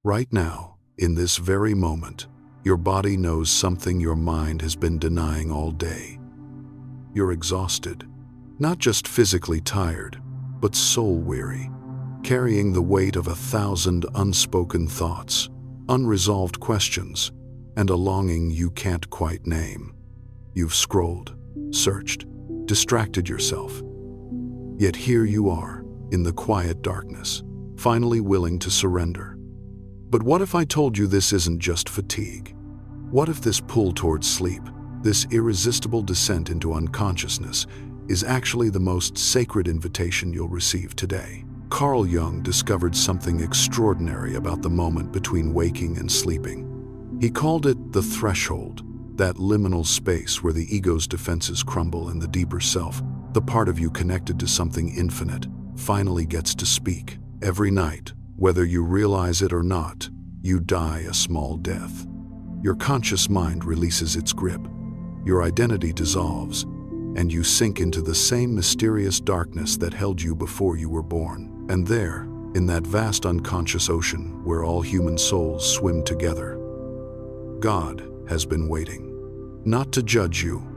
Right now, in this very moment, your body knows something your mind has been denying all day. You're exhausted, not just physically tired, but soul-weary, carrying the weight of 1,000 unspoken thoughts, unresolved questions, and a longing you can't quite name. You've scrolled, searched, distracted yourself. Yet here you are, in the quiet darkness, finally willing to surrender. But what if I told you this isn't just fatigue? What if this pull towards sleep, this irresistible descent into unconsciousness, is actually the most sacred invitation you'll receive today? Carl Jung discovered something extraordinary about the moment between waking and sleeping. He called it the threshold, that liminal space where the ego's defenses crumble and the deeper self, the part of you connected to something infinite, finally gets to speak. Every night, whether you realize it or not, you die a small death. Your conscious mind releases its grip, your identity dissolves, and you sink into the same mysterious darkness that held you before you were born. And there, in that vast unconscious ocean where all human souls swim together, God has been waiting. Not to judge you,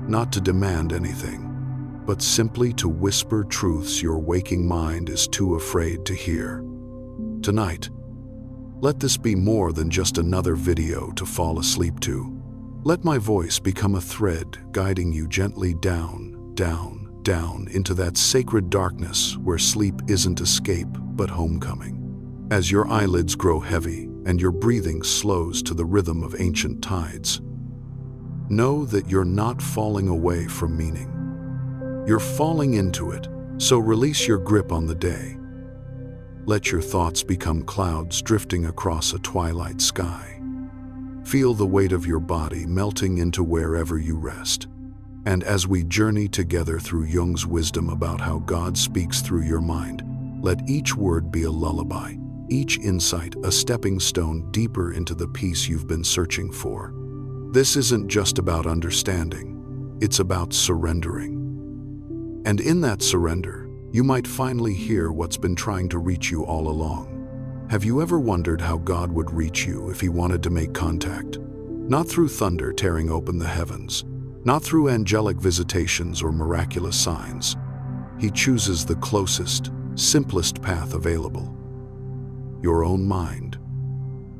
not to demand anything, but simply to whisper truths your waking mind is too afraid to hear. Tonight, let this be more than just another video to fall asleep to. Let my voice become a thread guiding you gently down, down, down into that sacred darkness where sleep isn't escape but homecoming. As your eyelids grow heavy and your breathing slows to the rhythm of ancient tides, know that you're not falling away from meaning. You're falling into it, so release your grip on the day. Let your thoughts become clouds drifting across a twilight sky. Feel the weight of your body melting into wherever you rest. And as we journey together through Jung's wisdom about how God speaks through your mind, let each word be a lullaby, each insight a stepping stone deeper into the peace you've been searching for. This isn't just about understanding, it's about surrendering. And in that surrender, you might finally hear what's been trying to reach you all along. Have you ever wondered how God would reach you if He wanted to make contact? Not through thunder tearing open the heavens, not through angelic visitations or miraculous signs. He chooses the closest, simplest path available. Your own mind,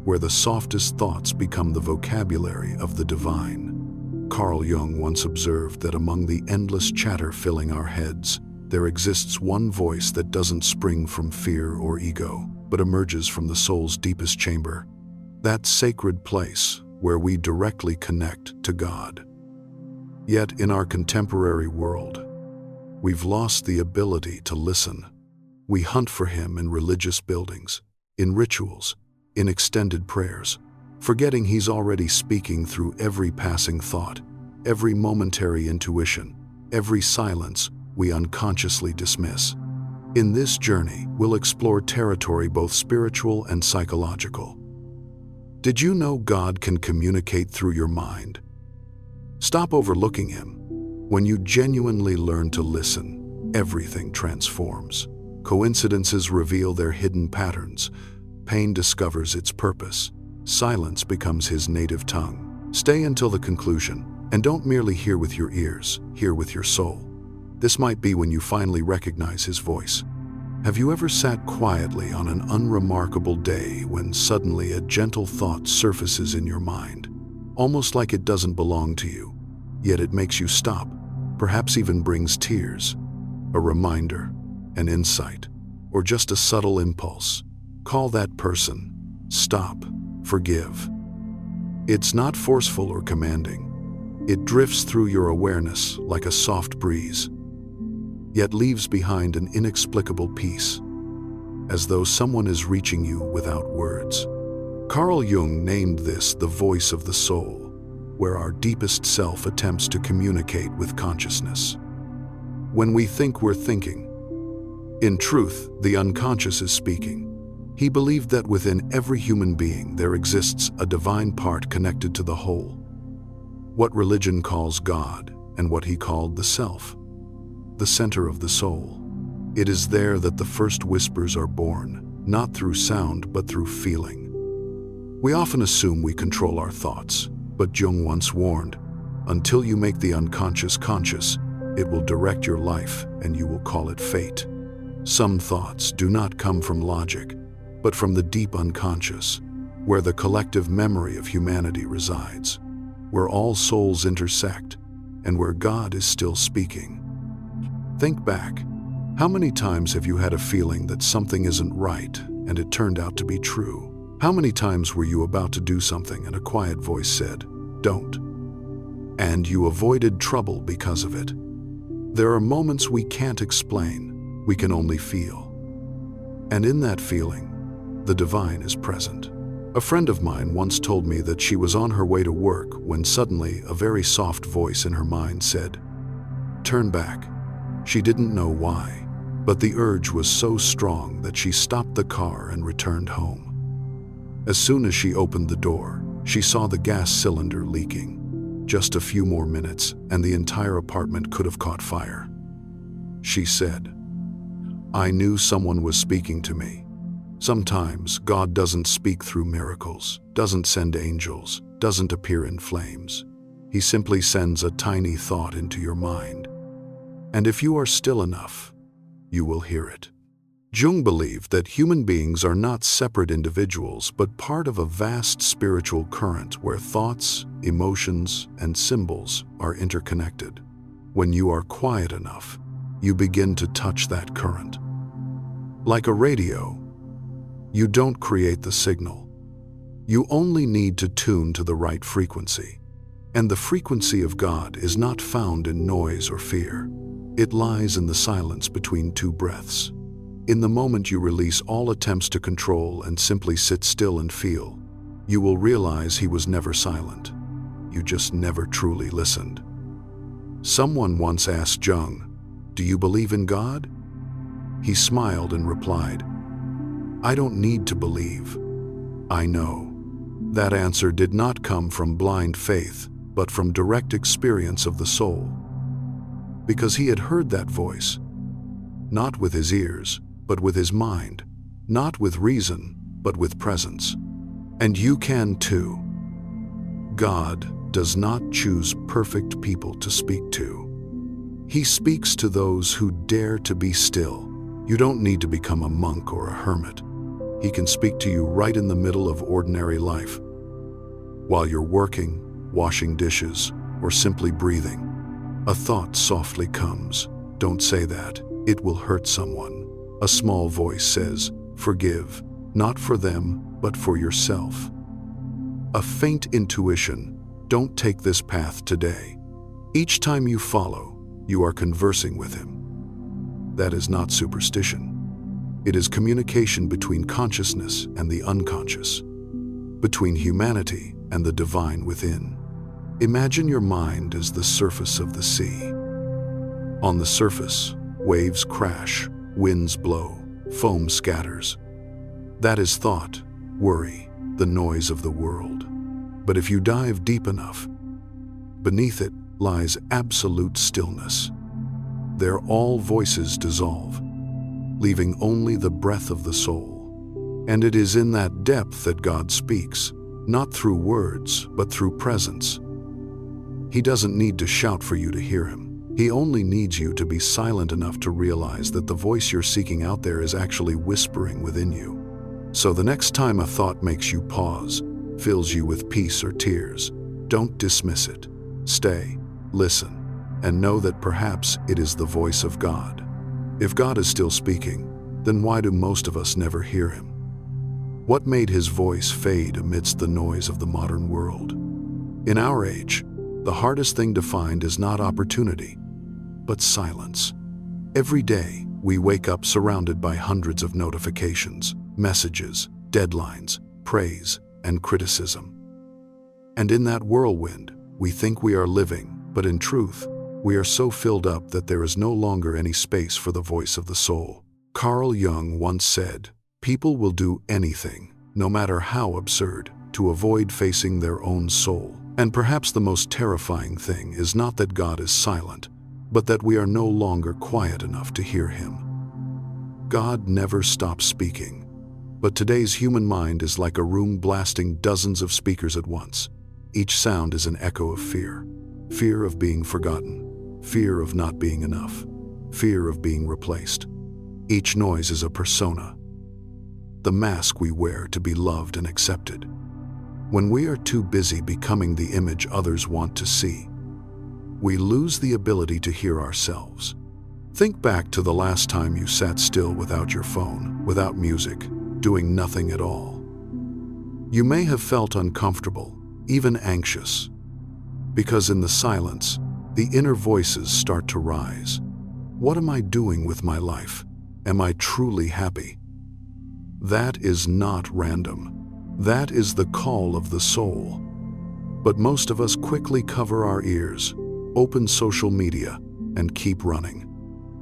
where the softest thoughts become the vocabulary of the divine. Carl Jung once observed that among the endless chatter filling our heads, there exists one voice that doesn't spring from fear or ego, but emerges from the soul's deepest chamber, that sacred place where we directly connect to God. Yet in our contemporary world, we've lost the ability to listen. We hunt for Him in religious buildings, in rituals, in extended prayers, forgetting He's already speaking through every passing thought, every momentary intuition, every silence we unconsciously dismiss. In this journey, we'll explore territory both spiritual and psychological. Did you know God can communicate through your mind? Stop overlooking Him. When you genuinely learn to listen, everything transforms. Coincidences reveal their hidden patterns. Pain discovers its purpose. Silence becomes His native tongue. Stay until the conclusion, and don't merely hear with your ears, hear with your soul. This might be when you finally recognize His voice. Have you ever sat quietly on an unremarkable day when suddenly a gentle thought surfaces in your mind, almost like it doesn't belong to you, yet it makes you stop, perhaps even brings tears? A reminder, an insight, or just a subtle impulse. Call that person. Stop. Forgive. It's not forceful or commanding. It drifts through your awareness like a soft breeze, yet leaves behind an inexplicable peace, as though someone is reaching you without words. Carl Jung named this the voice of the soul, where our deepest self attempts to communicate with consciousness. When we think we're thinking, in truth, the unconscious is speaking. He believed that within every human being there exists a divine part connected to the whole. What religion calls God, and what he called the self, the center of the soul. It is there that the first whispers are born, not through sound but through feeling. We often assume we control our thoughts, but Jung once warned, until you make the unconscious conscious, it will direct your life and you will call it fate. Some thoughts do not come from logic, but from the deep unconscious, where the collective memory of humanity resides, where all souls intersect, and where God is still speaking. Think back. How many times have you had a feeling that something isn't right and it turned out to be true? How many times were you about to do something and a quiet voice said, "Don't," and you avoided trouble because of it? There are moments we can't explain, we can only feel. And in that feeling, the divine is present. A friend of mine once told me that she was on her way to work when suddenly a very soft voice in her mind said, "Turn back." She didn't know why, but the urge was so strong that she stopped the car and returned home. As soon as she opened the door, she saw the gas cylinder leaking. Just a few more minutes, and the entire apartment could have caught fire. She said, "I knew someone was speaking to me." Sometimes God doesn't speak through miracles, doesn't send angels, doesn't appear in flames. He simply sends a tiny thought into your mind. And if you are still enough, you will hear it. Jung believed that human beings are not separate individuals, but part of a vast spiritual current where thoughts, emotions, and symbols are interconnected. When you are quiet enough, you begin to touch that current. Like a radio, you don't create the signal. You only need to tune to the right frequency. And the frequency of God is not found in noise or fear. It lies in the silence between two breaths. In the moment you release all attempts to control and simply sit still and feel, you will realize he was never silent. You just never truly listened. Someone once asked Jung, "Do you believe in God?" He smiled and replied, "I don't need to believe. I know." That answer did not come from blind faith, but from direct experience of the soul. Because he had heard that voice, not with his ears, but with his mind, not with reason, but with presence. And you can too. God does not choose perfect people to speak to. He speaks to those who dare to be still. You don't need to become a monk or a hermit. He can speak to you right in the middle of ordinary life. While you're working, washing dishes, or simply breathing, a thought softly comes. Don't say that. It will hurt someone. A small voice says, "Forgive, not for them, but for yourself." A faint intuition, "Don't take this path today." Each time you follow, you are conversing with him. That is not superstition. It is communication between consciousness and the unconscious, between humanity and the divine within. Imagine your mind as the surface of the sea. On the surface, waves crash, winds blow, foam scatters. That is thought, worry, the noise of the world. But if you dive deep enough, beneath it lies absolute stillness. There all voices dissolve, leaving only the breath of the soul. And it is in that depth that God speaks, not through words, but through presence. He doesn't need to shout for you to hear him. He only needs you to be silent enough to realize that the voice you're seeking out there is actually whispering within you. So the next time a thought makes you pause, fills you with peace or tears, don't dismiss it. Stay, listen, and know that perhaps it is the voice of God. If God is still speaking, then why do most of us never hear him? What made his voice fade amidst the noise of the modern world? In our age, the hardest thing to find is not opportunity, but silence. Every day, we wake up surrounded by hundreds of notifications, messages, deadlines, praise, and criticism. And in that whirlwind, we think we are living, but in truth, we are so filled up that there is no longer any space for the voice of the soul. Carl Jung once said, "People will do anything, no matter how absurd, to avoid facing their own soul." And perhaps the most terrifying thing is not that God is silent, but that we are no longer quiet enough to hear him. God never stops speaking. But today's human mind is like a room blasting dozens of speakers at once. Each sound is an echo of fear. Fear of being forgotten. Fear of not being enough. Fear of being replaced. Each noise is a persona, the mask we wear to be loved and accepted. When we are too busy becoming the image others want to see, we lose the ability to hear ourselves. Think back to the last time you sat still without your phone, without music, doing nothing at all. You may have felt uncomfortable, even anxious, because in the silence, the inner voices start to rise. What am I doing with my life? Am I truly happy? That is not random. That is the call of the soul. But most of us quickly cover our ears, open social media, and keep running.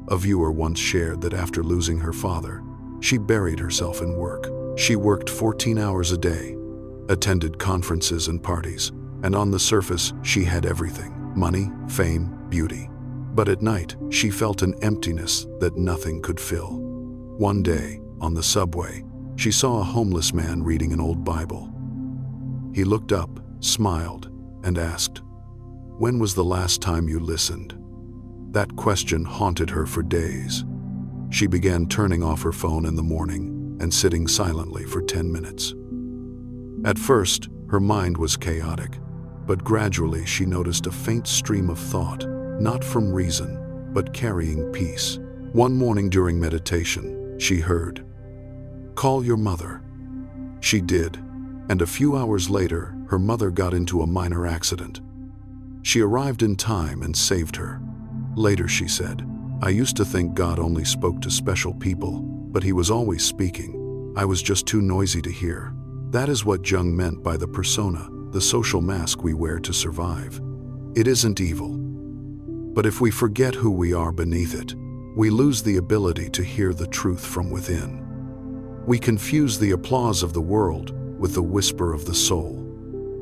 A viewer once shared that after losing her father, she buried herself in work. She worked 14 hours a day, attended conferences and parties, and on the surface, she had everything: money, fame, beauty. But at night, she felt an emptiness that nothing could fill. One day, on the subway, she saw a homeless man reading an old Bible. He looked up, smiled, and asked, "When was the last time you listened?" That question haunted her for days. She began turning off her phone in the morning and sitting silently for 10 minutes. At first, her mind was chaotic, but gradually she noticed a faint stream of thought, not from reason, but carrying peace. One morning during meditation, she heard, "Call your mother." She did, and a few hours later, her mother got into a minor accident. She arrived in time and saved her. Later she said, "I used to think God only spoke to special people, but he was always speaking. I was just too noisy to hear." That is what Jung meant by the persona, the social mask we wear to survive. It isn't evil. But if we forget who we are beneath it, we lose the ability to hear the truth from within. We confuse the applause of the world with the whisper of the soul.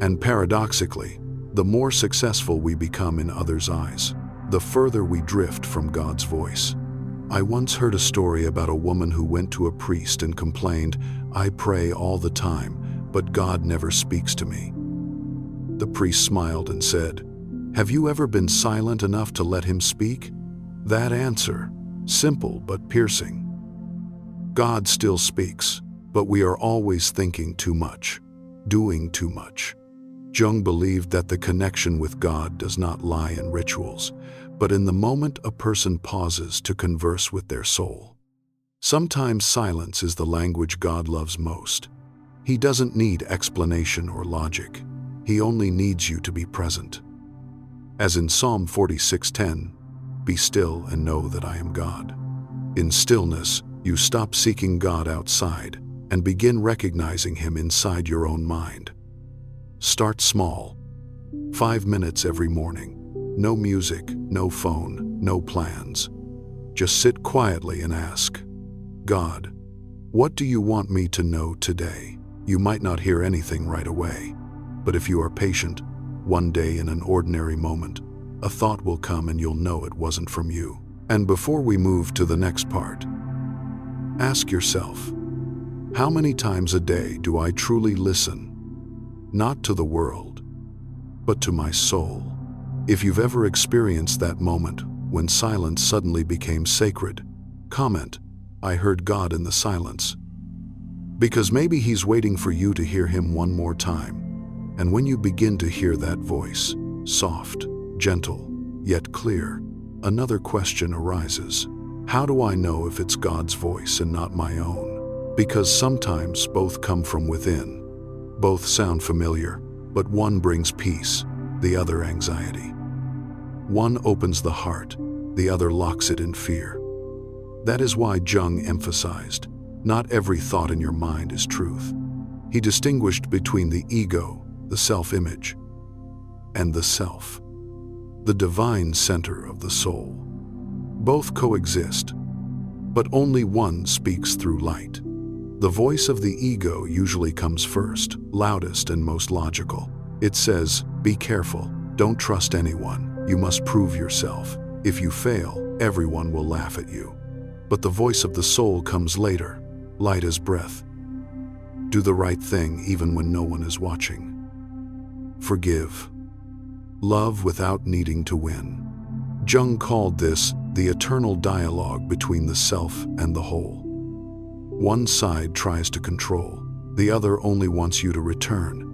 And paradoxically, the more successful we become in others' eyes, the further we drift from God's voice. I once heard a story about a woman who went to a priest and complained, "I pray all the time, but God never speaks to me." The priest smiled and said, "Have you ever been silent enough to let him speak?" That answer, simple but piercing. God still speaks, but we are always thinking too much, doing too much. Jung believed that the connection with God does not lie in rituals, but in the moment a person pauses to converse with their soul. Sometimes silence is the language God loves most. He doesn't need explanation or logic. He only needs you to be present. As in Psalm 46:10, "Be still and know that I am God." In stillness, you stop seeking God outside and begin recognizing Him inside your own mind. Start small. 5 minutes every morning. No music, no phone, no plans. Just sit quietly and ask, "God, what do you want me to know today?" You might not hear anything right away, but if you are patient, one day in an ordinary moment, a thought will come and you'll know it wasn't from you. And before we move to the next part, ask yourself, how many times a day do I truly listen? Not to the world, but to my soul. If you've ever experienced that moment when silence suddenly became sacred, comment, "I heard God in the silence." Because maybe He's waiting for you to hear Him one more time. And when you begin to hear that voice, soft, gentle, yet clear, another question arises. How do I know if it's God's voice and not my own? Because sometimes both come from within. Both sound familiar, but one brings peace, the other anxiety. One opens the heart, the other locks it in fear. That is why Jung emphasized, not every thought in your mind is truth. He distinguished between the ego, the self-image, and the self, the divine center of the soul. Both coexist, but only one speaks through light. The voice of the ego usually comes first, loudest and most logical. It says, "Be careful, don't trust anyone, you must prove yourself. If you fail, everyone will laugh at you." But the voice of the soul comes later, light as breath, Do the right thing even when no one is watching. Forgive. Love without needing to win. Jung called this the eternal dialogue between the self and the whole. One side tries to control, the other only wants you to return.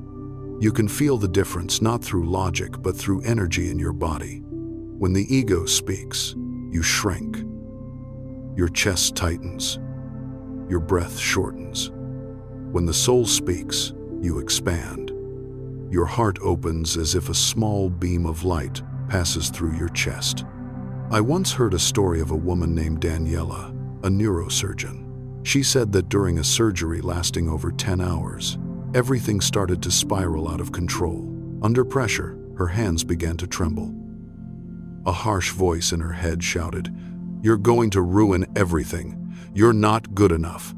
You can feel the difference not through logic but through energy in your body. When the ego speaks, you shrink. Your chest tightens. Your breath shortens. When the soul speaks, you expand. Your heart opens as if a small beam of light passes through your chest. I once heard a story of a woman named Daniela, a neurosurgeon. She said that during a surgery lasting over 10 hours, everything started to spiral out of control. Under pressure, her hands began to tremble. A harsh voice in her head shouted, "You're going to ruin everything. You're not good enough."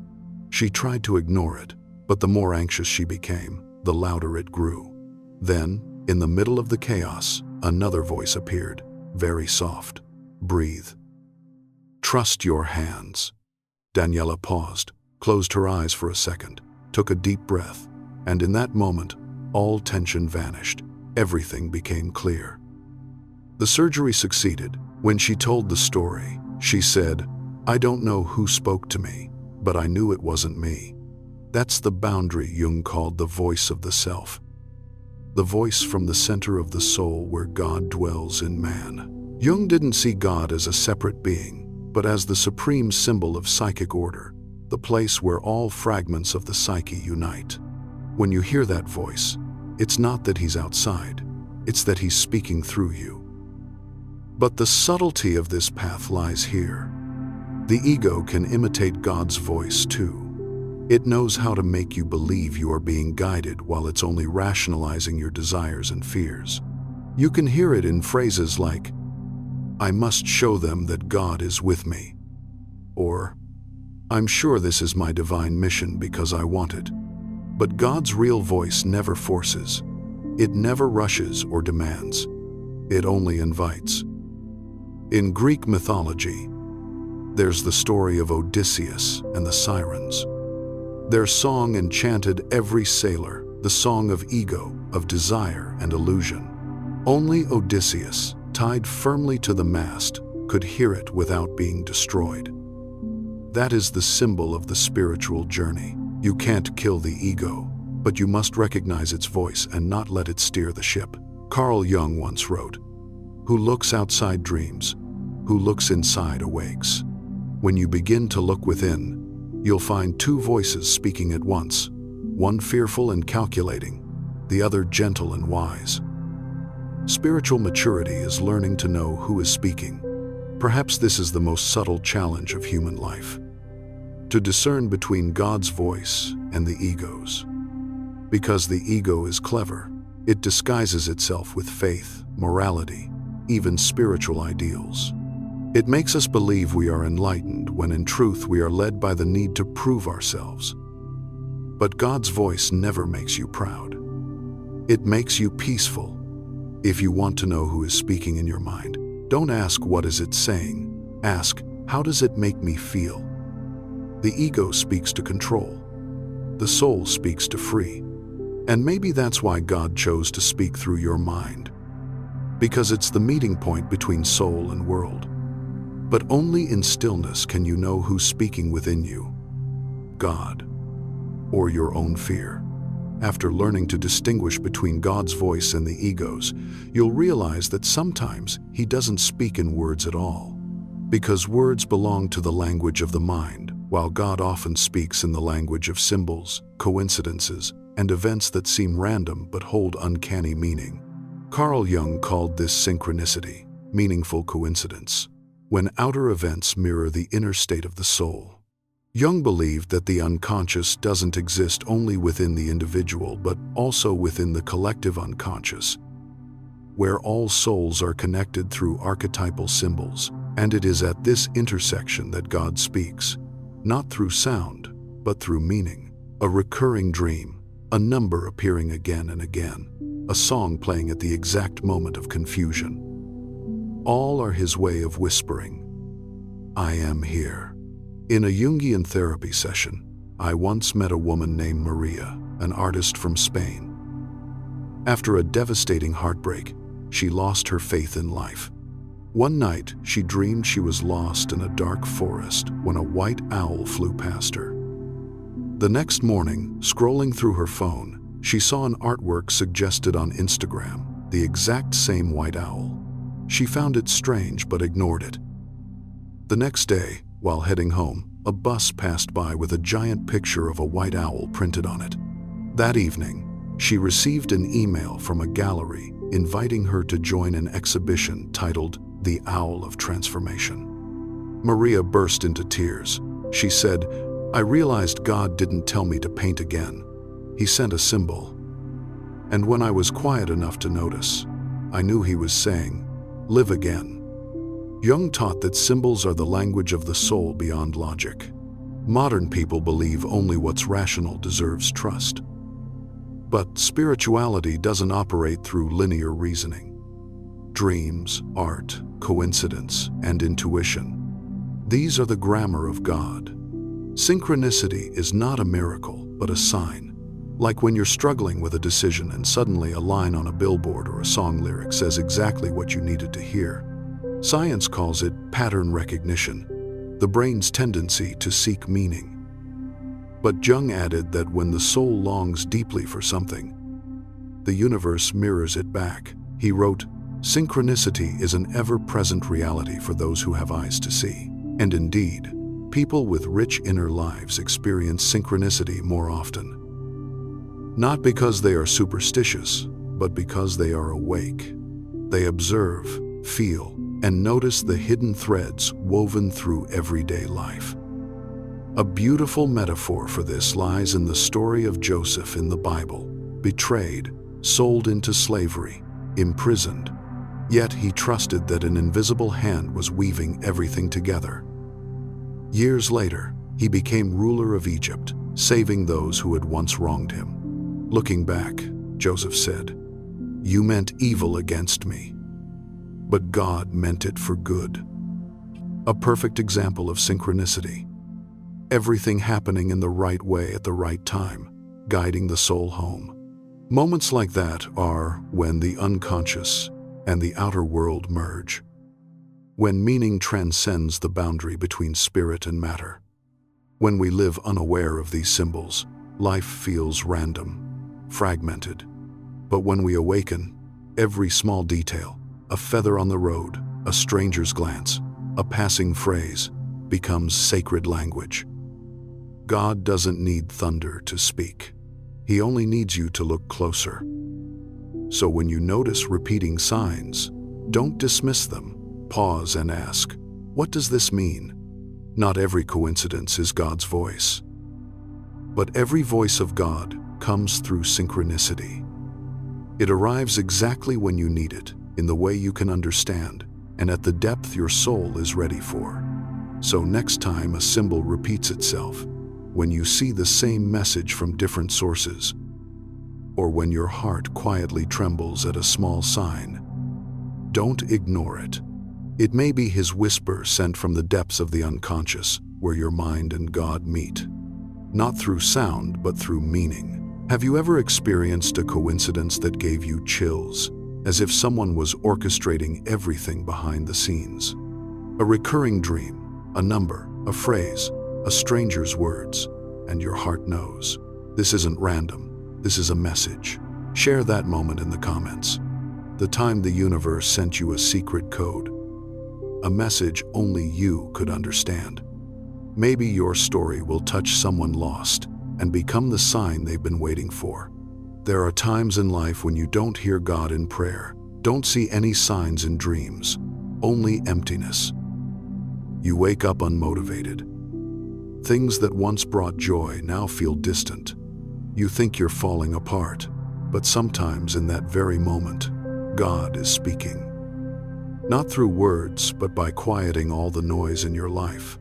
She tried to ignore it, but the more anxious she became, the louder it grew. Then, in the middle of the chaos, another voice appeared, very soft. "Breathe. Trust your hands." Daniela paused, closed her eyes for a second, took a deep breath, and in that moment, all tension vanished. Everything became clear. The surgery succeeded. When she told the story, she said, "I don't know who spoke to me, but I knew it wasn't me." That's the boundary Jung called the voice of the self. The voice from the center of the soul where God dwells in man. Jung didn't see God as a separate being, but as the supreme symbol of psychic order, the place where all fragments of the psyche unite. When you hear that voice, it's not that he's outside, it's that he's speaking through you. But the subtlety of this path lies here. The ego can imitate God's voice too. It knows how to make you believe you are being guided while it's only rationalizing your desires and fears. You can hear it in phrases like, "I must show them that God is with me," or, "I'm sure this is my divine mission because I want it." But God's real voice never forces. It never rushes or demands. It only invites. In Greek mythology, there's the story of Odysseus and the sirens. Their song enchanted every sailor, the song of ego, of desire and illusion. Only Odysseus, tied firmly to the mast, could hear it without being destroyed. That is the symbol of the spiritual journey. You can't kill the ego, but you must recognize its voice and not let it steer the ship. Carl Jung once wrote, "Who looks outside dreams, who looks inside awakes." When you begin to look within, you'll find two voices speaking at once, one fearful and calculating, the other gentle and wise. Spiritual maturity is learning to know who is speaking. Perhaps this is the most subtle challenge of human life. To discern between God's voice and the ego's. Because the ego is clever, it disguises itself with faith, morality, even spiritual ideals. It makes us believe we are enlightened when in truth we are led by the need to prove ourselves. But God's voice never makes you proud. It makes you peaceful. If you want to know who is speaking in your mind, don't ask what is it saying. Ask, how does it make me feel? The ego speaks to control. The soul speaks to free. And maybe that's why God chose to speak through your mind. Because it's the meeting point between soul and world. But only in stillness can you know who's speaking within you. God, or your own fear. After learning to distinguish between God's voice and the ego's, you'll realize that sometimes He doesn't speak in words at all. Because words belong to the language of the mind, while God often speaks in the language of symbols, coincidences, and events that seem random but hold uncanny meaning. Carl Jung called this synchronicity, meaningful coincidence, when outer events mirror the inner state of the soul. Jung believed that the unconscious doesn't exist only within the individual but also within the collective unconscious, where all souls are connected through archetypal symbols, and it is at this intersection that God speaks, not through sound, but through meaning. A recurring dream, a number appearing again and again, a song playing at the exact moment of confusion. All are His way of whispering, "I am here." In a Jungian therapy session, I once met a woman named Maria, an artist from Spain. After a devastating heartbreak, she lost her faith in life. One night, she dreamed she was lost in a dark forest when a white owl flew past her. The next morning, scrolling through her phone, she saw an artwork suggested on Instagram, the exact same white owl. She found it strange but ignored it. The next day, while heading home, a bus passed by with a giant picture of a white owl printed on it. That evening, she received an email from a gallery inviting her to join an exhibition titled The Owl of Transformation. Maria burst into tears. She said, "I realized God didn't tell me to paint again. He sent a symbol. And when I was quiet enough to notice, I knew he was saying, 'Live again.'" Jung taught that symbols are the language of the soul beyond logic. Modern people believe only what's rational deserves trust. But spirituality doesn't operate through linear reasoning. Dreams, art, coincidence, and intuition. These are the grammar of God. Synchronicity is not a miracle, but a sign. Like when you're struggling with a decision and suddenly a line on a billboard or a song lyric says exactly what you needed to hear. Science calls it pattern recognition, the brain's tendency to seek meaning. But Jung added that when the soul longs deeply for something, the universe mirrors it back. He wrote, "Synchronicity is an ever-present reality for those who have eyes to see." And indeed, people with rich inner lives experience synchronicity more often. Not because they are superstitious, but because they are awake. They observe, feel, and notice the hidden threads woven through everyday life. A beautiful metaphor for this lies in the story of Joseph in the Bible, betrayed, sold into slavery, imprisoned. Yet he trusted that an invisible hand was weaving everything together. Years later, he became ruler of Egypt, saving those who had once wronged him. Looking back, Joseph said, "You meant evil against me, but God meant it for good." A perfect example of synchronicity. Everything happening in the right way at the right time, guiding the soul home. Moments like that are when the unconscious and the outer world merge. When meaning transcends the boundary between spirit and matter. When we live unaware of these symbols, life feels random, fragmented. But when we awaken, every small detail, a feather on the road, a stranger's glance, a passing phrase, becomes sacred language. God doesn't need thunder to speak. He only needs you to look closer. So when you notice repeating signs, don't dismiss them. Pause and ask, what does this mean? Not every coincidence is God's voice. But every voice of God comes through synchronicity. It arrives exactly when you need it, in the way you can understand, and at the depth your soul is ready for. So next time a symbol repeats itself, when you see the same message from different sources, or when your heart quietly trembles at a small sign, don't ignore it. It may be His whisper sent from the depths of the unconscious, where your mind and God meet. Not through sound, but through meaning. Have you ever experienced a coincidence that gave you chills, as if someone was orchestrating everything behind the scenes? A recurring dream, a number, a phrase, a stranger's words, and your heart knows. This isn't random, this is a message. Share that moment in the comments. The time the universe sent you a secret code. A message only you could understand. Maybe your story will touch someone lost and become the sign they've been waiting for. There are times in life when you don't hear God in prayer, don't see any signs in dreams, only emptiness. You wake up unmotivated. Things that once brought joy now feel distant. You think you're falling apart, but sometimes in that very moment, God is speaking. Not through words, but by quieting all the noise in your life.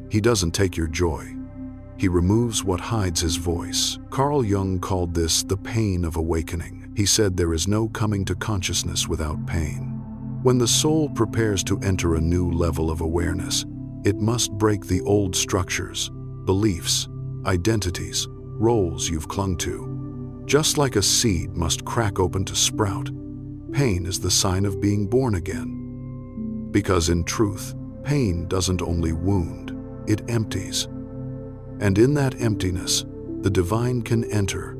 He doesn't take your joy. He removes what hides His voice. Carl Jung called this the pain of awakening. He said there is no coming to consciousness without pain. When the soul prepares to enter a new level of awareness, it must break the old structures, beliefs, identities, roles you've clung to. Just like a seed must crack open to sprout, pain is the sign of being born again. Because in truth, pain doesn't only wound, it empties. And in that emptiness, the divine can enter.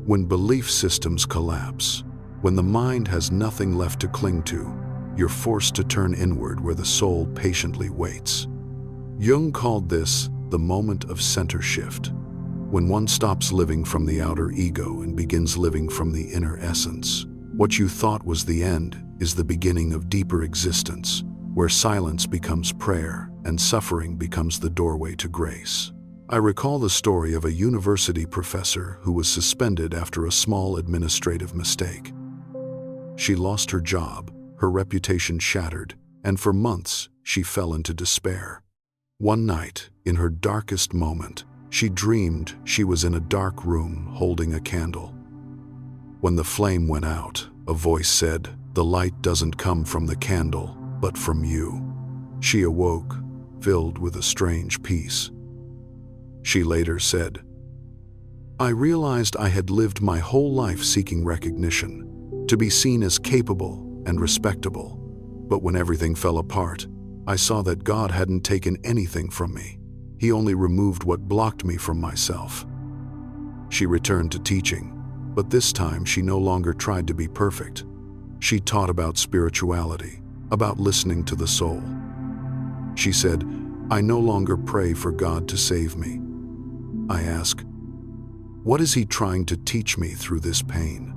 When belief systems collapse, when the mind has nothing left to cling to, you're forced to turn inward where the soul patiently waits. Jung called this the moment of center shift, when one stops living from the outer ego and begins living from the inner essence. What you thought was the end is the beginning of deeper existence, where silence becomes prayer and suffering becomes the doorway to grace. I recall the story of a university professor who was suspended after a small administrative mistake. She lost her job, her reputation shattered, and for months she fell into despair. One night, in her darkest moment, she dreamed she was in a dark room holding a candle. When the flame went out, a voice said, "The light doesn't come from the candle, but from you." She awoke, filled with a strange peace. She later said, "I realized I had lived my whole life seeking recognition, to be seen as capable and respectable. But when everything fell apart, I saw that God hadn't taken anything from me. He only removed what blocked me from myself." She returned to teaching, but this time she no longer tried to be perfect. She taught about spirituality, about listening to the soul. She said, "I no longer pray for God to save me. I ask, what is He trying to teach me through this pain?"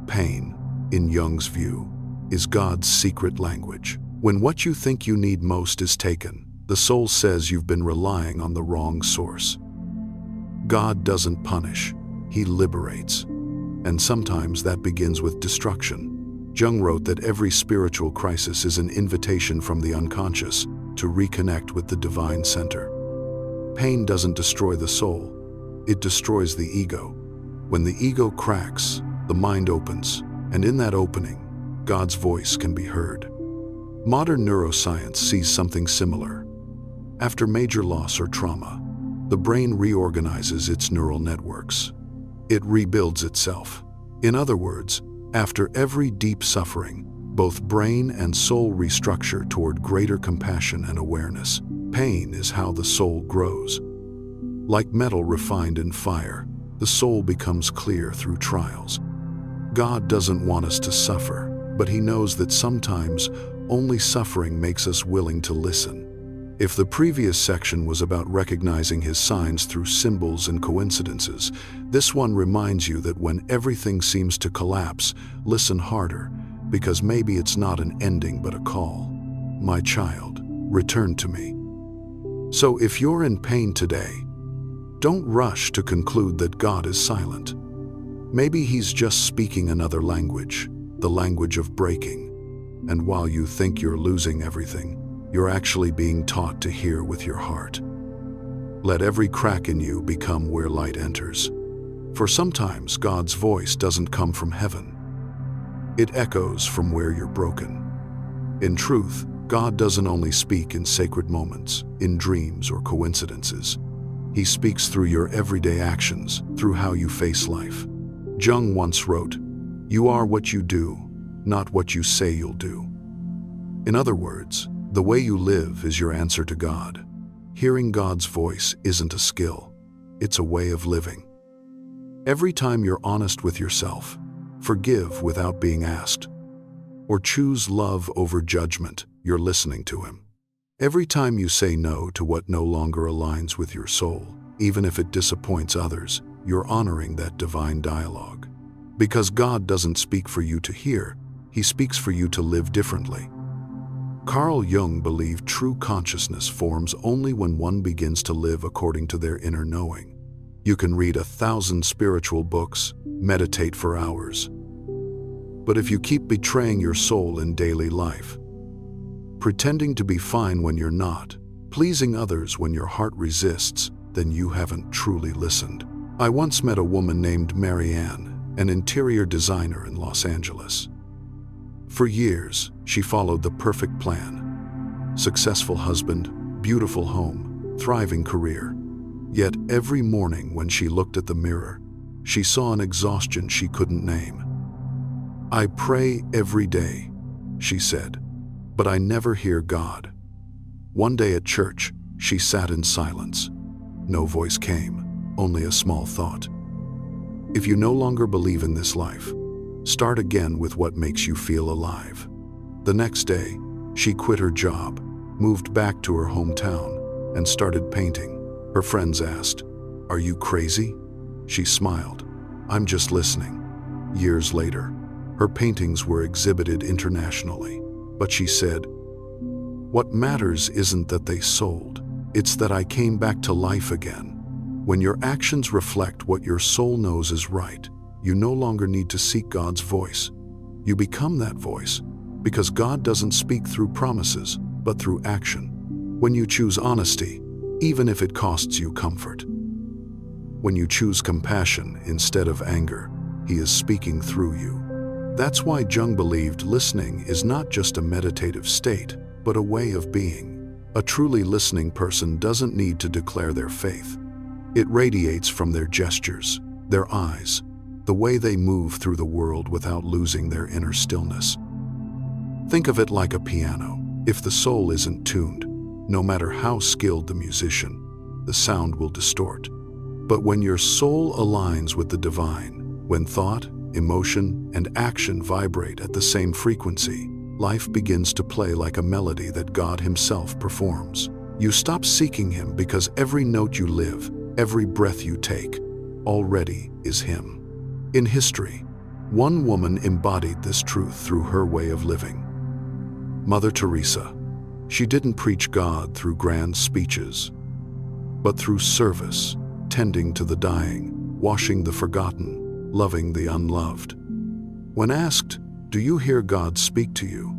Pain, in Jung's view, is God's secret language. When what you think you need most is taken, the soul says you've been relying on the wrong source. God doesn't punish, He liberates. And sometimes that begins with destruction. Jung wrote that every spiritual crisis is an invitation from the unconscious to reconnect with the divine center. Pain doesn't destroy the soul, it destroys the ego. When the ego cracks, the mind opens, and in that opening, God's voice can be heard. Modern neuroscience sees something similar. After major loss or trauma, the brain reorganizes its neural networks. It rebuilds itself. In other words, after every deep suffering, both brain and soul restructure toward greater compassion and awareness. Pain is how the soul grows. Like metal refined in fire, the soul becomes clear through trials. God doesn't want us to suffer, but He knows that sometimes only suffering makes us willing to listen. If the previous section was about recognizing His signs through symbols and coincidences, this one reminds you that when everything seems to collapse, listen harder, because maybe it's not an ending but a call. "My child, return to me." So if you're in pain today, don't rush to conclude that God is silent. Maybe He's just speaking another language, the language of breaking. And while you think you're losing everything, you're actually being taught to hear with your heart. Let every crack in you become where light enters. For sometimes God's voice doesn't come from heaven. It echoes from where you're broken. In truth, God doesn't only speak in sacred moments, in dreams or coincidences. He speaks through your everyday actions, through how you face life. Jung once wrote, "You are what you do, not what you say you'll do." In other words, the way you live is your answer to God. Hearing God's voice isn't a skill, it's a way of living. Every time you're honest with yourself, forgive without being asked, or choose love over judgment, you're listening to Him. Every time you say no to what no longer aligns with your soul, even if it disappoints others, you're honoring that divine dialogue. Because God doesn't speak for you to hear, He speaks for you to live differently. Carl Jung believed true consciousness forms only when one begins to live according to their inner knowing. You can read 1,000 spiritual books, meditate for hours. But if you keep betraying your soul in daily life, pretending to be fine when you're not, pleasing others when your heart resists, then you haven't truly listened. I once met a woman named Marianne, an interior designer in Los Angeles. For years, she followed the perfect plan. Successful husband, beautiful home, thriving career. Yet every morning when she looked at the mirror, she saw an exhaustion she couldn't name. "I pray every day," she said, "but I never hear God." One day at church, she sat in silence. No voice came, only a small thought. If you no longer believe in this life, start again with what makes you feel alive. The next day, she quit her job, moved back to her hometown, and started painting. Her friends asked, "Are you crazy?" She smiled, "I'm just listening." Years later, her paintings were exhibited internationally, but she said, "What matters isn't that they sold, it's that I came back to life again." When your actions reflect what your soul knows is right, you no longer need to seek God's voice. You become that voice, because God doesn't speak through promises, but through action. When you choose honesty, even if it costs you comfort. When you choose compassion instead of anger, He is speaking through you. That's why Jung believed listening is not just a meditative state, but a way of being. A truly listening person doesn't need to declare their faith. It radiates from their gestures, their eyes, the way they move through the world without losing their inner stillness. Think of it like a piano. If the soul isn't tuned, no matter how skilled the musician, the sound will distort. But when your soul aligns with the divine, when thought, emotion, and action vibrate at the same frequency, life begins to play like a melody that God Himself performs. You stop seeking Him because every note you live, every breath you take, already is Him. In history, one woman embodied this truth through her way of living. Mother Teresa. She didn't preach God through grand speeches, but through service, tending to the dying, washing the forgotten, loving the unloved. When asked, "Do you hear God speak to you?"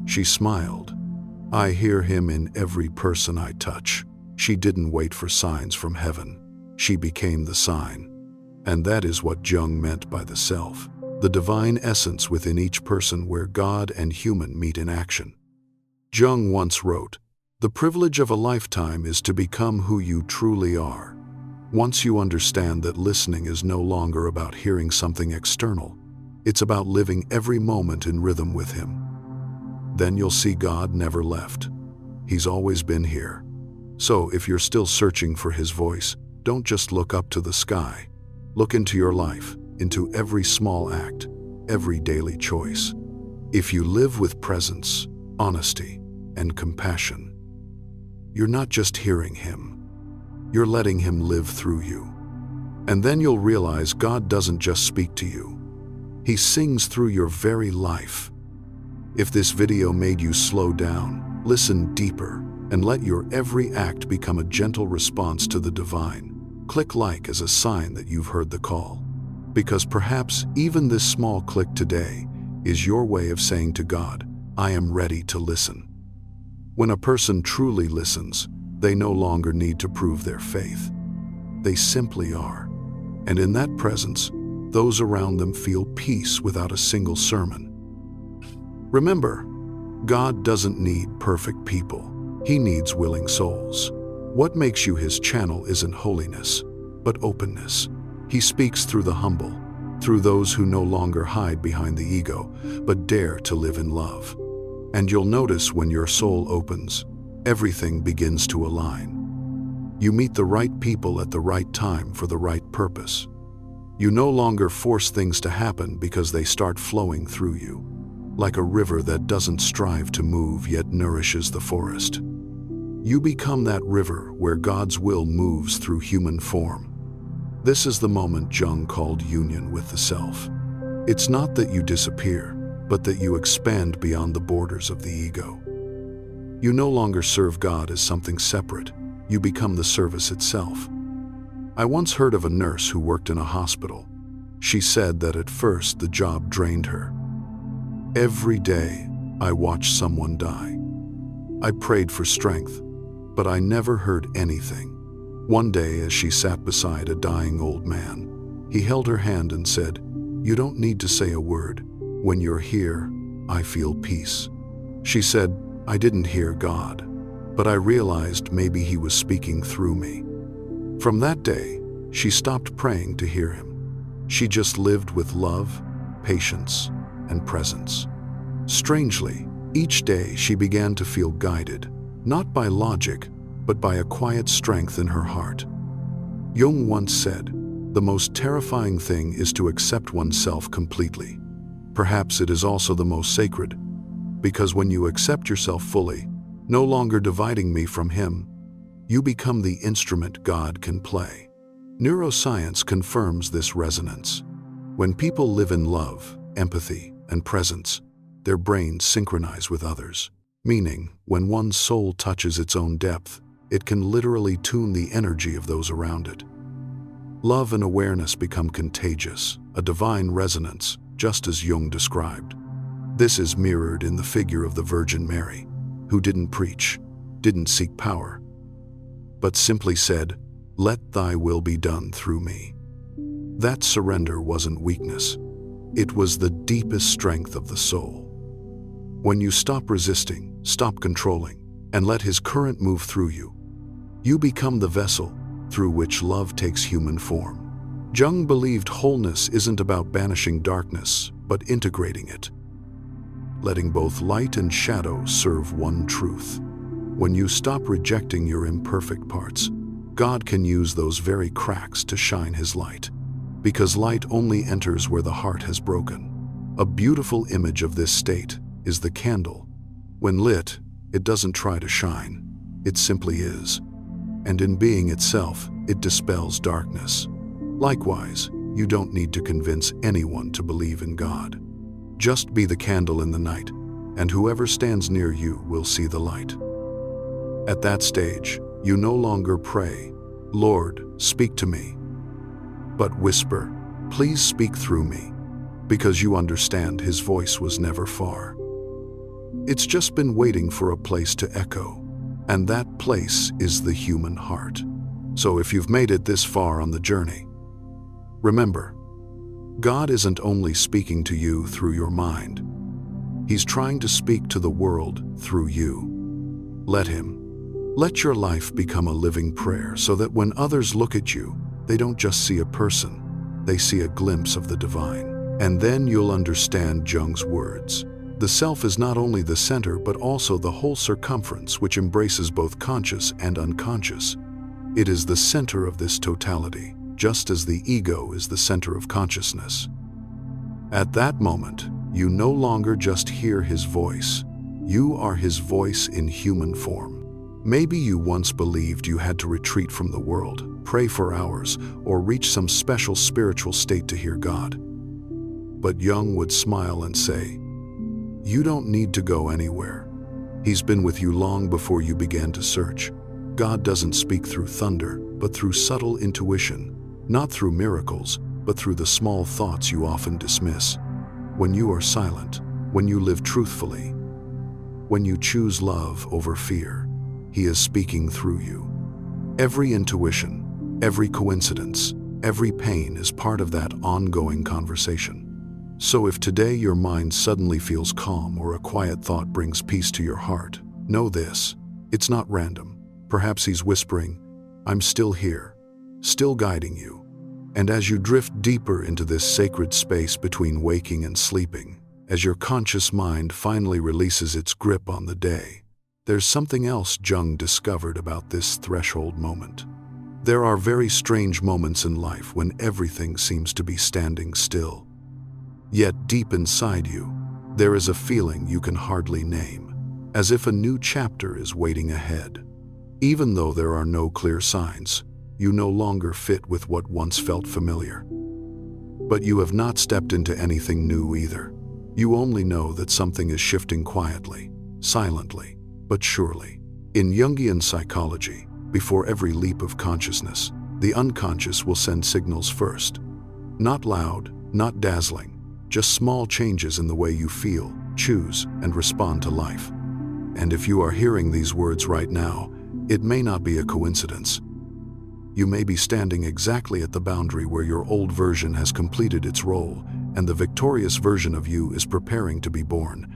she smiled. "I hear Him in every person I touch." She didn't wait for signs from heaven. She became the sign. And that is what Jung meant by the self, the divine essence within each person where God and human meet in action. Jung once wrote, "The privilege of a lifetime is to become who you truly are." Once you understand that listening is no longer about hearing something external, it's about living every moment in rhythm with Him, then you'll see God never left. He's always been here. So if you're still searching for His voice, don't just look up to the sky. Look into your life, into every small act, every daily choice. If you live with presence, honesty, and compassion, you're not just hearing Him, you're letting Him live through you. And then you'll realize God doesn't just speak to you. He sings through your very life. If this video made you slow down, listen deeper, and let your every act become a gentle response to the divine, click like as a sign that you've heard the call. Because perhaps even this small click today is your way of saying to God, "I am ready to listen." When a person truly listens, they no longer need to prove their faith. They simply are. And in that presence, those around them feel peace without a single sermon. Remember, God doesn't need perfect people. He needs willing souls. What makes you His channel isn't holiness, but openness. He speaks through the humble, through those who no longer hide behind the ego, but dare to live in love. And you'll notice when your soul opens, everything begins to align. You meet the right people at the right time for the right purpose. You no longer force things to happen because they start flowing through you, like a river that doesn't strive to move yet nourishes the forest. You become that river where God's will moves through human form. This is the moment Jung called union with the self. It's not that you disappear, but that you expand beyond the borders of the ego. You no longer serve God as something separate. You become the service itself. I once heard of a nurse who worked in a hospital. She said that at first the job drained her. "Every day, I watched someone die. I prayed for strength, but I never heard anything. One day, as she sat beside a dying old man, he held her hand and said, 'You don't need to say a word. When you're here, I feel peace.' She said, 'I didn't hear God, but I realized maybe He was speaking through me.' From that day, she stopped praying to hear him. She just lived with love, patience, and presence. Strangely, each day she began to feel guided, not by logic, but by a quiet strength in her heart. Jung once said, "The most terrifying thing is to accept oneself completely. Perhaps it is also the most sacred, because when you accept yourself fully, no longer dividing me from him, you become the instrument God can play." Neuroscience confirms this resonance. When people live in love, empathy, and presence, their brains synchronize with others. Meaning, when one's soul touches its own depth, it can literally tune the energy of those around it. Love and awareness become contagious, a divine resonance, just as Jung described. This is mirrored in the figure of the Virgin Mary, who didn't preach, didn't seek power, but simply said, "Let thy will be done through me." That surrender wasn't weakness. It was the deepest strength of the soul. When you stop resisting, stop controlling, and let his current move through you, you become the vessel through which love takes human form. Jung believed wholeness isn't about banishing darkness, but integrating it, letting both light and shadow serve one truth. When you stop rejecting your imperfect parts, God can use those very cracks to shine his light, because light only enters where the heart has broken. A beautiful image of this state is the candle. When lit, it doesn't try to shine, it simply is. And in being itself, it dispels darkness. Likewise, you don't need to convince anyone to believe in God. Just be the candle in the night, and whoever stands near you will see the light. At that stage, you no longer pray, "Lord, speak to me," but whisper, "Please speak through me," because you understand his voice was never far. It's just been waiting for a place to echo, and that place is the human heart. So if you've made it this far on the journey, remember, God isn't only speaking to you through your mind. He's trying to speak to the world through you. Let him. Let your life become a living prayer so that when others look at you, they don't just see a person, they see a glimpse of the divine. And then you'll understand Jung's words. The self is not only the center but also the whole circumference which embraces both conscious and unconscious. It is the center of this totality, just as the ego is the center of consciousness. At that moment, you no longer just hear his voice. You are his voice in human form. Maybe you once believed you had to retreat from the world, pray for hours, or reach some special spiritual state to hear God. But Jung would smile and say, "You don't need to go anywhere. He's been with you long before you began to search. God doesn't speak through thunder, but through subtle intuition, not through miracles, but through the small thoughts you often dismiss. When you are silent, when you live truthfully, when you choose love over fear, he is speaking through you. Every intuition, every coincidence, every pain is part of that ongoing conversation. So if today your mind suddenly feels calm or a quiet thought brings peace to your heart, know this, it's not random. Perhaps he's whispering, "I'm still here, still guiding you." And as you drift deeper into this sacred space between waking and sleeping, as your conscious mind finally releases its grip on the day, there's something else Jung discovered about this threshold moment. There are very strange moments in life when everything seems to be standing still. Yet deep inside you, there is a feeling you can hardly name, as if a new chapter is waiting ahead. Even though there are no clear signs, you no longer fit with what once felt familiar. But you have not stepped into anything new either. You only know that something is shifting quietly, silently, but surely. In Jungian psychology, before every leap of consciousness, the unconscious will send signals first. Not loud, not dazzling, just small changes in the way you feel, choose, and respond to life. And if you are hearing these words right now, it may not be a coincidence. You may be standing exactly at the boundary where your old version has completed its role, and the victorious version of you is preparing to be born.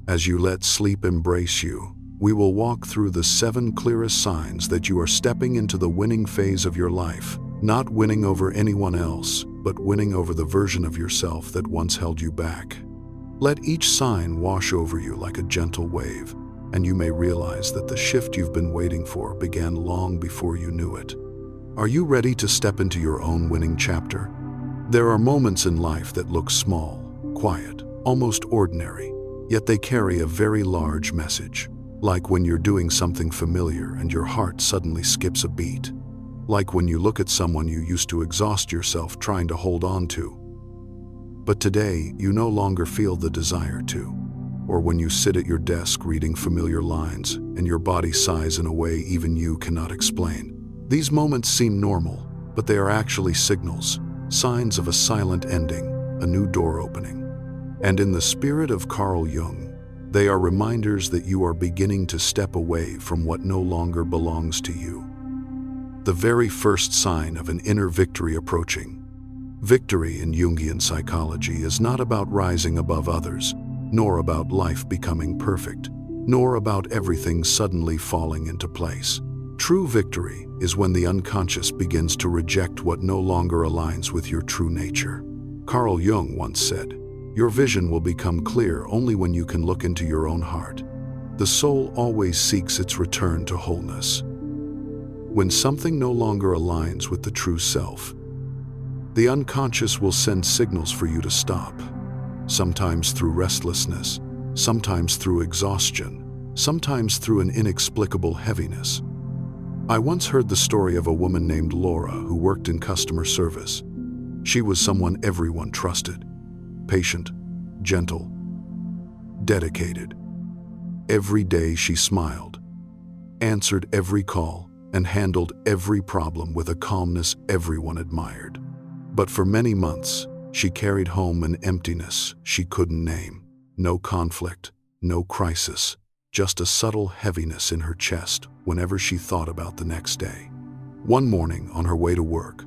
As you let sleep embrace you, we will walk through the 7 clearest signs that you are stepping into the winning phase of your life, not winning over anyone else, but winning over the version of yourself that once held you back. Let each sign wash over you like a gentle wave, and you may realize that the shift you've been waiting for began long before you knew it. Are you ready to step into your own winning chapter? There are moments in life that look small, quiet, almost ordinary, yet they carry a very large message. Like when you're doing something familiar and your heart suddenly skips a beat. Like when you look at someone you used to exhaust yourself trying to hold on to, but today you no longer feel the desire to. Or when you sit at your desk reading familiar lines and your body sighs in a way even you cannot explain. These moments seem normal, but they are actually signals, signs of a silent ending, a new door opening. And in the spirit of Carl Jung, they are reminders that you are beginning to step away from what no longer belongs to you. The very first sign of an inner victory approaching. Victory in Jungian psychology is not about rising above others, nor about life becoming perfect, nor about everything suddenly falling into place. True victory is when the unconscious begins to reject what no longer aligns with your true nature. Carl Jung once said, "Your vision will become clear only when you can look into your own heart." The soul always seeks its return to wholeness. When something no longer aligns with the true self, the unconscious will send signals for you to stop. Sometimes through restlessness, sometimes through exhaustion, sometimes through an inexplicable heaviness. I once heard the story of a woman named Laura who worked in customer service. She was someone everyone trusted. Patient, gentle, dedicated. Every day she smiled, answered every call, and handled every problem with a calmness everyone admired. But for many months, she carried home an emptiness she couldn't name. No conflict, no crisis, just a subtle heaviness in her chest whenever she thought about the next day. One morning on her way to work,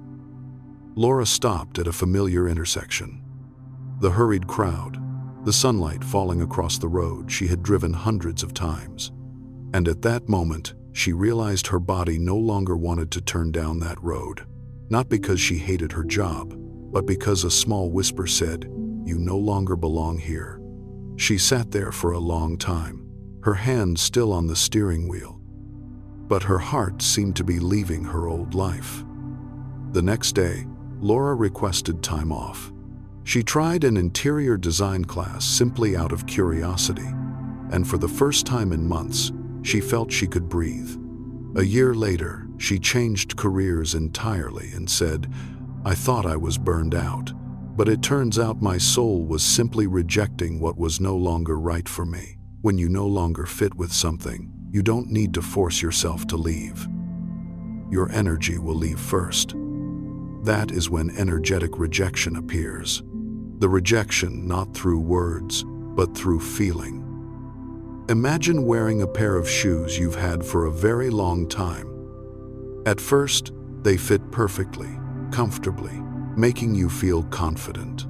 Laura stopped at a familiar intersection. The hurried crowd, the sunlight falling across the road she had driven hundreds of times. And at that moment, she realized her body no longer wanted to turn down that road. Not because she hated her job, but because a small whisper said, "You no longer belong here." She sat there for a long time, her hand still on the steering wheel. But her heart seemed to be leaving her old life. The next day, Laura requested time off. She tried an interior design class simply out of curiosity, and for the first time in months, she felt she could breathe. A year later, she changed careers entirely and said, "I thought I was burned out, but it turns out my soul was simply rejecting what was no longer right for me." When you no longer fit with something, you don't need to force yourself to leave. Your energy will leave first. That is when energetic rejection appears. The rejection not through words, but through feeling. Imagine wearing a pair of shoes you've had for a very long time. At first, they fit perfectly, comfortably, making you feel confident.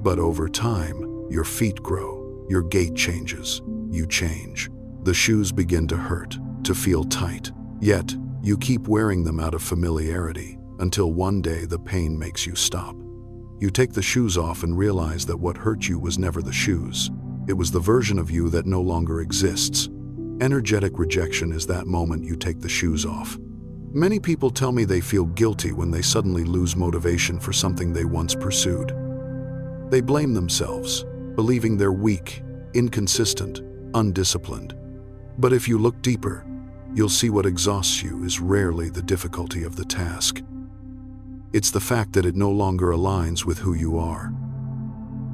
But over time, your feet grow, your gait changes, you change. The shoes begin to hurt, to feel tight. Yet, you keep wearing them out of familiarity, until one day the pain makes you stop. You take the shoes off and realize that what hurt you was never the shoes. It was the version of you that no longer exists. Energetic rejection is that moment you take the shoes off. Many people tell me they feel guilty when they suddenly lose motivation for something they once pursued. They blame themselves, believing they're weak, inconsistent, undisciplined. But if you look deeper, you'll see what exhausts you is rarely the difficulty of the task. It's the fact that it no longer aligns with who you are.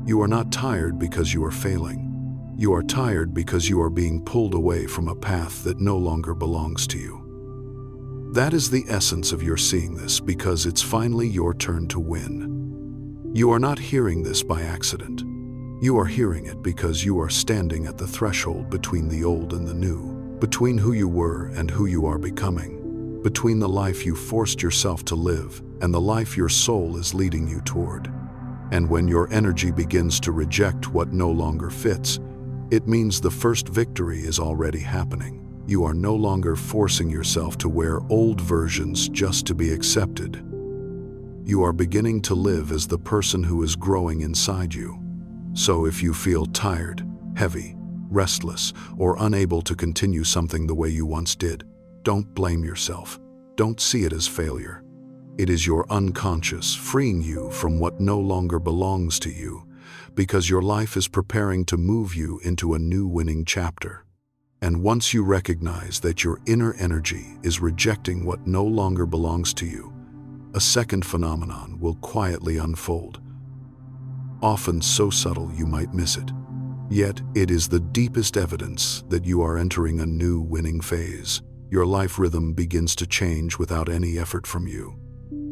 You are not tired because you are failing. You are tired because you are being pulled away from a path that no longer belongs to you. That is the essence of your seeing this, because it's finally your turn to win. You are not hearing this by accident. You are hearing it because you are standing at the threshold between the old and the new, between who you were and who you are becoming, between the life you forced yourself to live and the life your soul is leading you toward. And when your energy begins to reject what no longer fits, it means the first victory is already happening. You are no longer forcing yourself to wear old versions just to be accepted. You are beginning to live as the person who is growing inside you. So if you feel tired, heavy, restless, or unable to continue something the way you once did, don't blame yourself. Don't see it as failure. It is your unconscious freeing you from what no longer belongs to you, because your life is preparing to move you into a new winning chapter. And once you recognize that your inner energy is rejecting what no longer belongs to you, a second phenomenon will quietly unfold. Often so subtle you might miss it. Yet it is the deepest evidence that you are entering a new winning phase. Your life rhythm begins to change without any effort from you.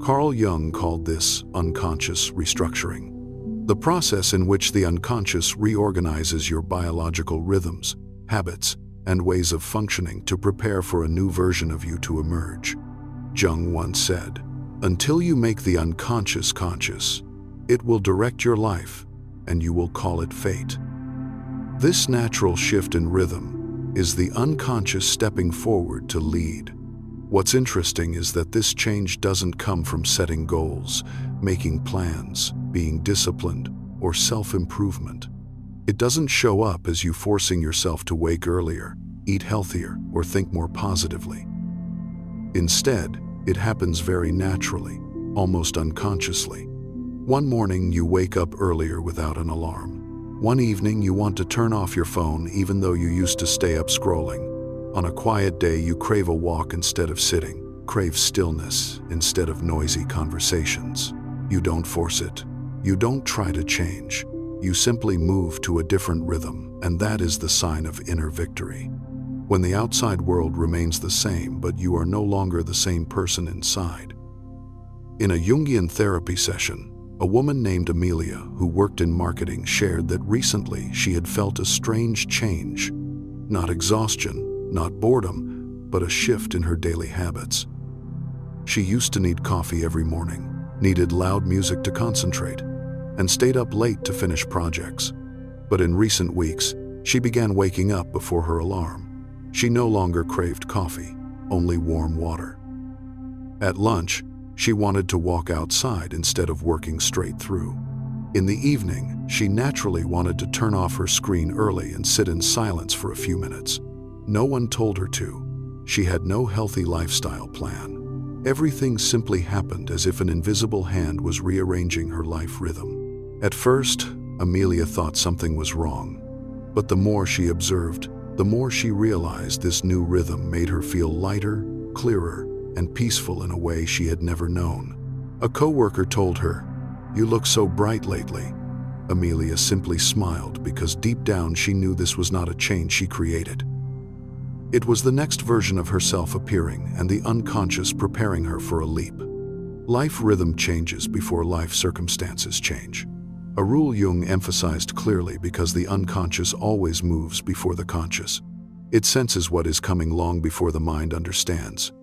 Carl Jung called this unconscious restructuring, the process in which the unconscious reorganizes your biological rhythms, habits, and ways of functioning to prepare for a new version of you to emerge. Jung once said, "Until you make the unconscious conscious, it will direct your life, and you will call it fate." This natural shift in rhythm is the unconscious stepping forward to lead. What's interesting is that this change doesn't come from setting goals, making plans, being disciplined, or self-improvement. It doesn't show up as you forcing yourself to wake earlier, eat healthier, or think more positively. Instead, it happens very naturally, almost unconsciously. One morning you wake up earlier without an alarm. One evening you want to turn off your phone even though you used to stay up scrolling. On a quiet day you crave a walk instead of sitting, crave stillness instead of noisy conversations. You don't force it. You don't try to change. You simply move to a different rhythm, and that is the sign of inner victory. When the outside world remains the same, but you are no longer the same person inside. In a Jungian therapy session, a woman named Amelia, who worked in marketing, shared that recently she had felt a strange change. Not exhaustion, not boredom, but a shift in her daily habits. She used to need coffee every morning, needed loud music to concentrate, and stayed up late to finish projects. But in recent weeks, she began waking up before her alarm. She no longer craved coffee, only warm water. At lunch, she wanted to walk outside instead of working straight through. In the evening, she naturally wanted to turn off her screen early and sit in silence for a few minutes. No one told her to. She had no healthy lifestyle plan. Everything simply happened as if an invisible hand was rearranging her life rhythm. At first, Amelia thought something was wrong, but the more she observed, the more she realized this new rhythm made her feel lighter, clearer, and peaceful in a way she had never known. A coworker told her, "You look so bright lately." Amelia simply smiled because deep down she knew this was not a change she created. It was the next version of herself appearing and the unconscious preparing her for a leap. Life rhythm changes before life circumstances change. A rule Jung emphasized clearly because the unconscious always moves before the conscious. It senses what is coming long before the mind understands.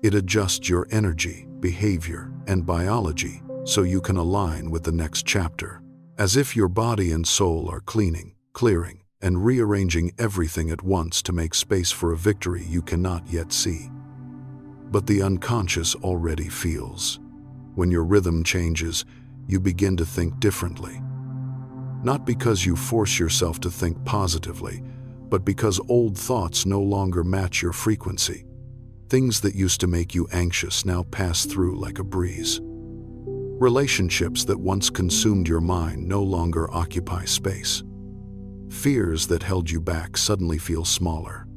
It adjusts your energy, behavior, and biology so you can align with the next chapter, as if your body and soul are cleaning, clearing, and rearranging everything at once to make space for a victory you cannot yet see. But the unconscious already feels. When your rhythm changes, you begin to think differently. Not because you force yourself to think positively, but because old thoughts no longer match your frequency. Things that used to make you anxious now pass through like a breeze. Relationships that once consumed your mind no longer occupy space. Fears that held you back suddenly feel smaller.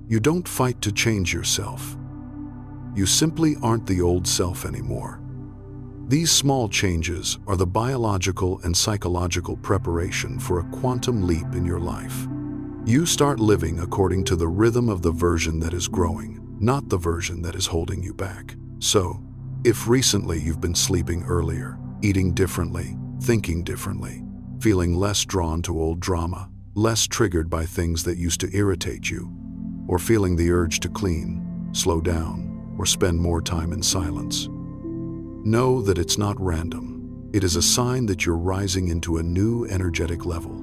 You don't fight to change yourself. You simply aren't the old self anymore. These small changes are the biological and psychological preparation for a quantum leap in your life. You start living according to the rhythm of the version that is growing, not the version that is holding you back. So, if recently you've been sleeping earlier, eating differently, thinking differently, feeling less drawn to old drama, less triggered by things that used to irritate you, or feeling the urge to clean, slow down, or spend more time in silence, know that it's not random. It is a sign that you're rising into a new energetic level.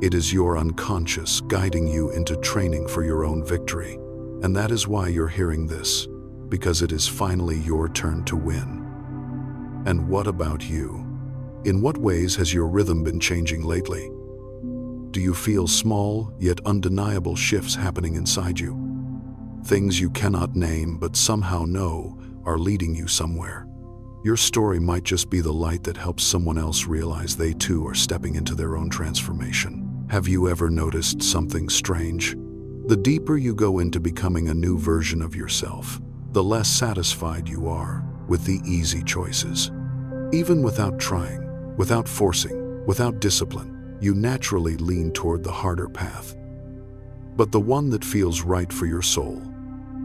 It is your unconscious guiding you into training for your own victory. And that is why you're hearing this, because it is finally your turn to win. And what about you? In what ways has your rhythm been changing lately? Do you feel small yet undeniable shifts happening inside you? Things you cannot name but somehow know are leading you somewhere. Your story might just be the light that helps someone else realize they too are stepping into their own transformation. Have you ever noticed something strange? The deeper you go into becoming a new version of yourself, the less satisfied you are with the easy choices. Even without trying, without forcing, without discipline, you naturally lean toward the harder path, but the one that feels right for your soul.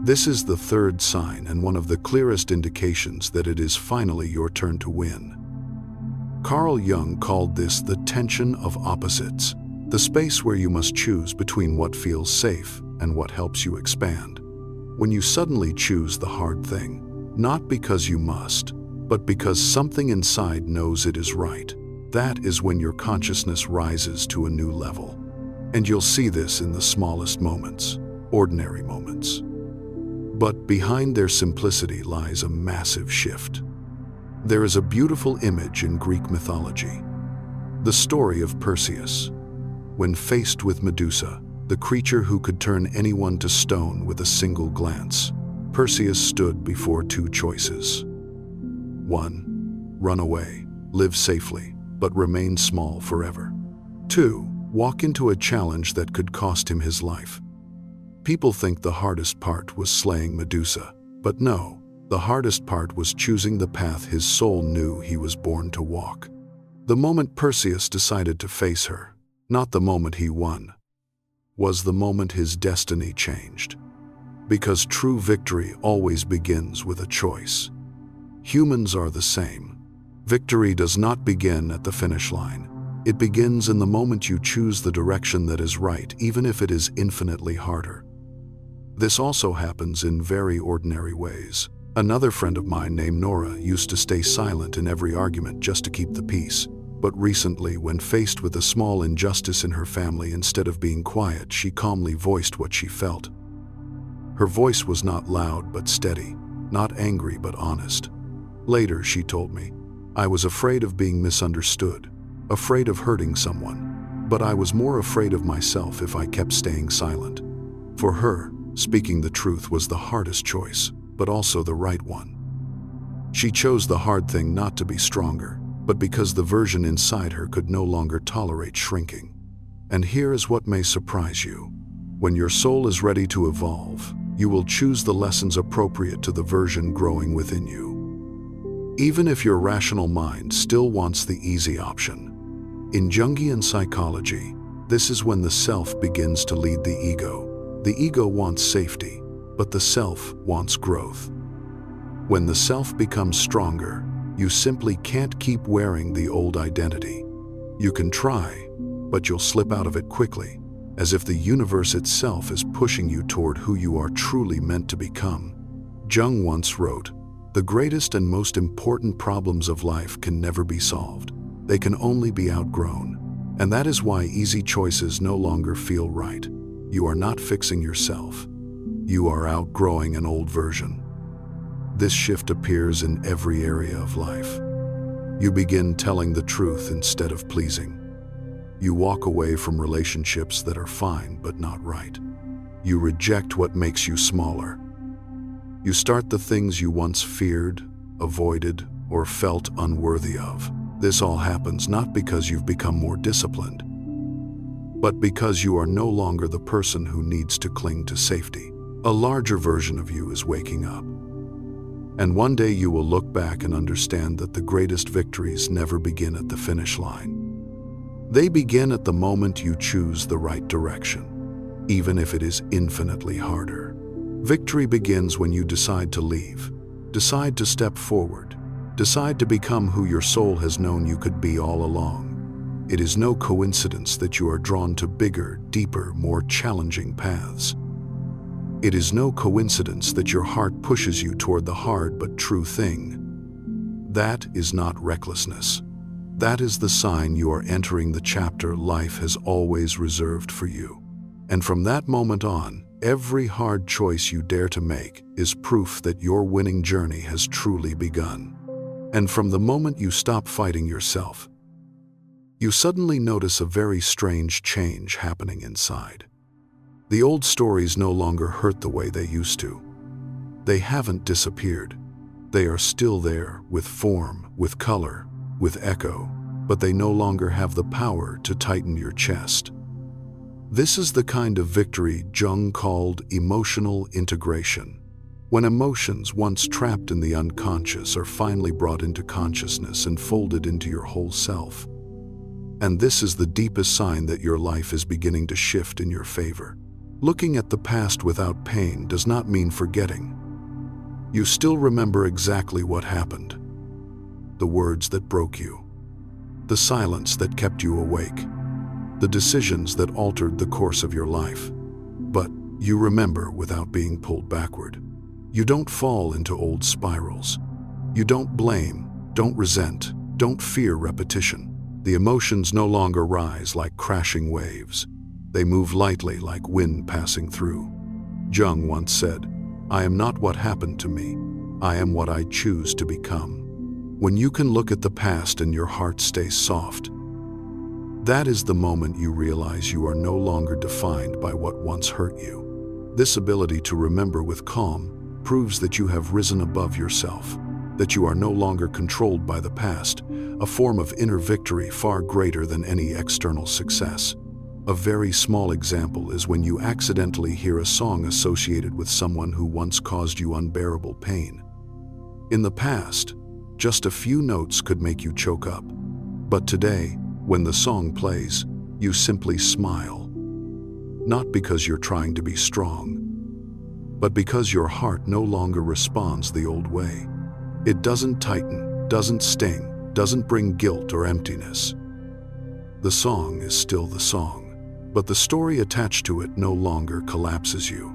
This is the third sign and one of the clearest indications that it is finally your turn to win. Carl Jung called this the tension of opposites, the space where you must choose between what feels safe and what helps you expand. When you suddenly choose the hard thing, not because you must, but because something inside knows it is right, that is when your consciousness rises to a new level. And you'll see this in the smallest moments, ordinary moments. But behind their simplicity lies a massive shift. There is a beautiful image in Greek mythology, the story of Perseus. When faced with Medusa, the creature who could turn anyone to stone with a single glance, Perseus stood before two choices. 1. Run away, live safely, but remain small forever. 2. Walk into a challenge that could cost him his life. People think the hardest part was slaying Medusa, but no, the hardest part was choosing the path his soul knew he was born to walk. The moment Perseus decided to face her, not the moment he won, was the moment his destiny changed. Because true victory always begins with a choice. Humans are the same. Victory does not begin at the finish line. It begins in the moment you choose the direction that is right, even if it is infinitely harder. This also happens in very ordinary ways. Another friend of mine named Nora used to stay silent in every argument just to keep the peace. But recently, when faced with a small injustice in her family, instead of being quiet, she calmly voiced what she felt. Her voice was not loud but steady, not angry but honest. Later, she told me, "I was afraid of being misunderstood, afraid of hurting someone, but I was more afraid of myself if I kept staying silent." For her, speaking the truth was the hardest choice, but also the right one. She chose the hard thing not to be stronger, but because the version inside her could no longer tolerate shrinking. And here is what may surprise you. When your soul is ready to evolve, you will choose the lessons appropriate to the version growing within you, even if your rational mind still wants the easy option. In Jungian psychology, this is when the self begins to lead the ego. The ego wants safety, but the self wants growth. When the self becomes stronger, you simply can't keep wearing the old identity. You can try, but you'll slip out of it quickly, as if the universe itself is pushing you toward who you are truly meant to become. Jung once wrote, "The greatest and most important problems of life can never be solved. They can only be outgrown." And that is why easy choices no longer feel right. You are not fixing yourself. You are outgrowing an old version. This shift appears in every area of life. You begin telling the truth instead of pleasing. You walk away from relationships that are fine but not right. You reject what makes you smaller. You start the things you once feared, avoided, or felt unworthy of. This all happens not because you've become more disciplined, but because you are no longer the person who needs to cling to safety. A larger version of you is waking up. And one day you will look back and understand that the greatest victories never begin at the finish line. They begin at the moment you choose the right direction, even if it is infinitely harder. Victory begins when you decide to leave, decide to step forward, decide to become who your soul has known you could be all along. It is no coincidence that you are drawn to bigger, deeper, more challenging paths. It is no coincidence that your heart pushes you toward the hard but true thing. That is not recklessness. That is the sign you are entering the chapter life has always reserved for you. And from that moment on, Every hard choice you dare to make is proof that your winning journey has truly begun. And from the moment you stop fighting yourself, you suddenly notice a very strange change happening inside. The old stories no longer hurt the way they used to. They haven't disappeared. They are still there, with form, with color, with echo, but they no longer have the power to tighten your chest. This is the kind of victory Jung called emotional integration. When emotions once trapped in the unconscious are finally brought into consciousness and folded into your whole self. And this is the deepest sign that your life is beginning to shift in your favor. Looking at the past without pain does not mean forgetting. You still remember exactly what happened. The words that broke you. The silence that kept you awake. The decisions that altered the course of your life. But you remember without being pulled backward. You don't fall into old spirals. You don't blame, don't resent, don't fear repetition. The emotions no longer rise like crashing waves. They move lightly like wind passing through. Jung once said, "I am not what happened to me. I am what I choose to become." When you can look at the past and your heart stays soft, that is the moment you realize you are no longer defined by what once hurt you. This ability to remember with calm proves that you have risen above yourself, that you are no longer controlled by the past, a form of inner victory far greater than any external success. A very small example is when you accidentally hear a song associated with someone who once caused you unbearable pain. In the past, just a few notes could make you choke up. But today, when the song plays, you simply smile. Not because you're trying to be strong, but because your heart no longer responds the old way. It doesn't tighten, doesn't sting, doesn't bring guilt or emptiness. The song is still the song, but the story attached to it no longer collapses you.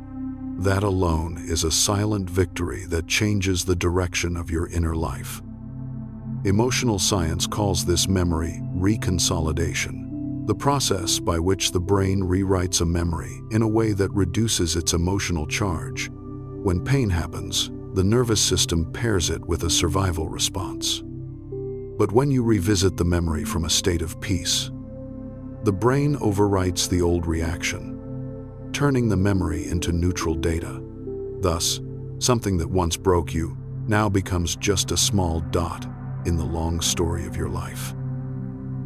That alone is a silent victory that changes the direction of your inner life. Emotional science calls this memory reconsolidation, the process by which the brain rewrites a memory in a way that reduces its emotional charge. When pain happens, the nervous system pairs it with a survival response. But when you revisit the memory from a state of peace, the brain overwrites the old reaction, turning the memory into neutral data. Thus, something that once broke you now becomes just a small dot in the long story of your life.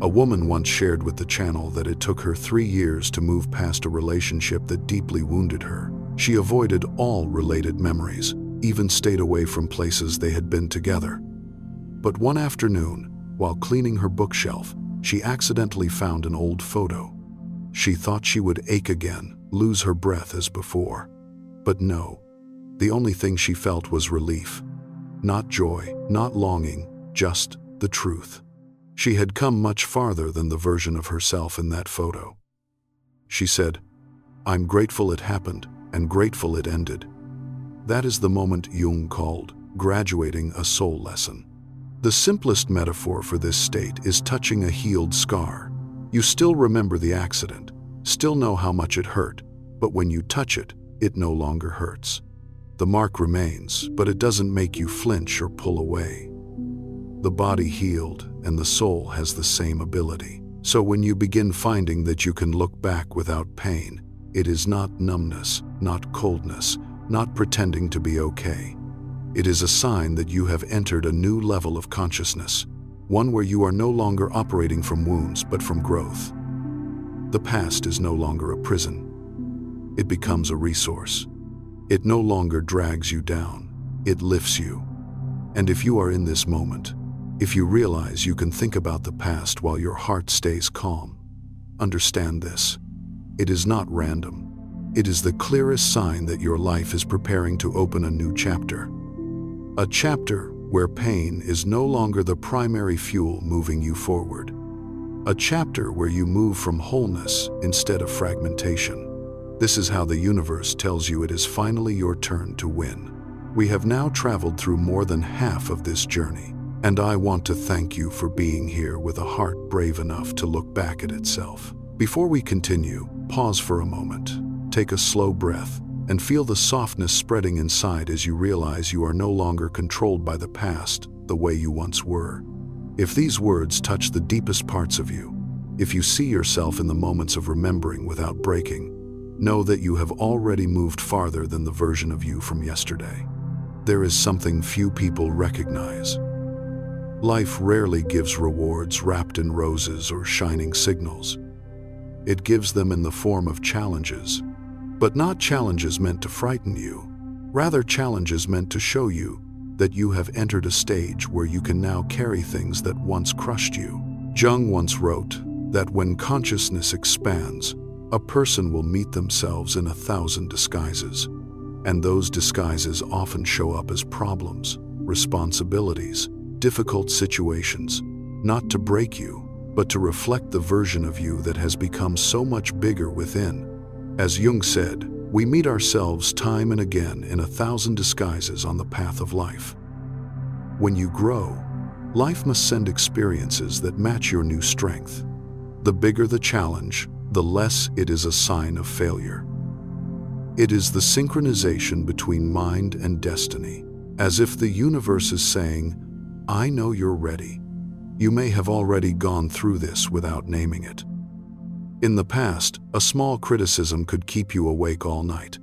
A woman once shared with the channel that it took her 3 years to move past a relationship that deeply wounded her. She avoided all related memories, even stayed away from places they had been together. But one afternoon, while cleaning her bookshelf, she accidentally found an old photo. She thought she would ache again, lose her breath as before. But no, the only thing she felt was relief. Not joy, not longing, just the truth. She had come much farther than the version of herself in that photo. She said, "I'm grateful it happened, and grateful it ended." That is the moment Jung called graduating a soul lesson. The simplest metaphor for this state is touching a healed scar. You still remember the accident, still know how much it hurt, but when you touch it, it no longer hurts. The mark remains, but it doesn't make you flinch or pull away. The body healed, and the soul has the same ability. So when you begin finding that you can look back without pain, it is not numbness, not coldness, not pretending to be okay. It is a sign that you have entered a new level of consciousness, one where you are no longer operating from wounds but from growth. The past is no longer a prison. It becomes a resource. It no longer drags you down, it lifts you. And if you are in this moment, if you realize you can think about the past while your heart stays calm, understand this. It is not random. It is the clearest sign that your life is preparing to open a new chapter. A chapter where pain is no longer the primary fuel moving you forward. A chapter where you move from wholeness instead of fragmentation. This is how the universe tells you it is finally your turn to win. We have now traveled through more than half of this journey, and I want to thank you for being here with a heart brave enough to look back at itself. Before we continue, pause for a moment. Take a slow breath, and feel the softness spreading inside as you realize you are no longer controlled by the past the way you once were. If these words touch the deepest parts of you, if you see yourself in the moments of remembering without breaking, know that you have already moved farther than the version of you from yesterday. There is something few people recognize. Life rarely gives rewards wrapped in roses or shining signals. It gives them in the form of challenges, but not challenges meant to frighten you, rather challenges meant to show you that you have entered a stage where you can now carry things that once crushed you. Jung once wrote that when consciousness expands, a person will meet themselves in 1,000 disguises, and those disguises often show up as problems, responsibilities, difficult situations, not to break you, but to reflect the version of you that has become so much bigger within. As Jung said, we meet ourselves time and again in 1,000 disguises on the path of life. When you grow, life must send experiences that match your new strength. The bigger the challenge, the less it is a sign of failure. It is the synchronization between mind and destiny, as if the universe is saying, I know you're ready. You may have already gone through this without naming it. In the past, a small criticism could keep you awake all night.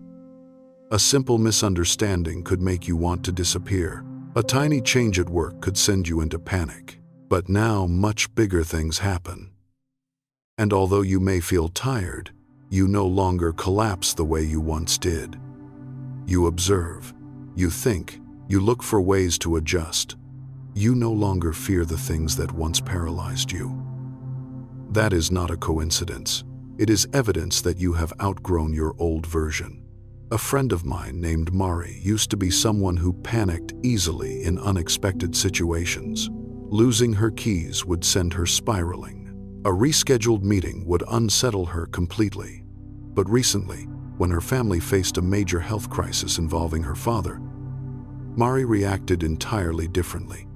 A simple misunderstanding could make you want to disappear. A tiny change at work could send you into panic. But now much bigger things happen. And although you may feel tired, you no longer collapse the way you once did. You observe, you think, you look for ways to adjust. You no longer fear the things that once paralyzed you. That is not a coincidence. It is evidence that you have outgrown your old version. A friend of mine named Mari used to be someone who panicked easily in unexpected situations. Losing her keys would send her spiraling. A rescheduled meeting would unsettle her completely. But recently, when her family faced a major health crisis involving her father, Mari reacted entirely differently.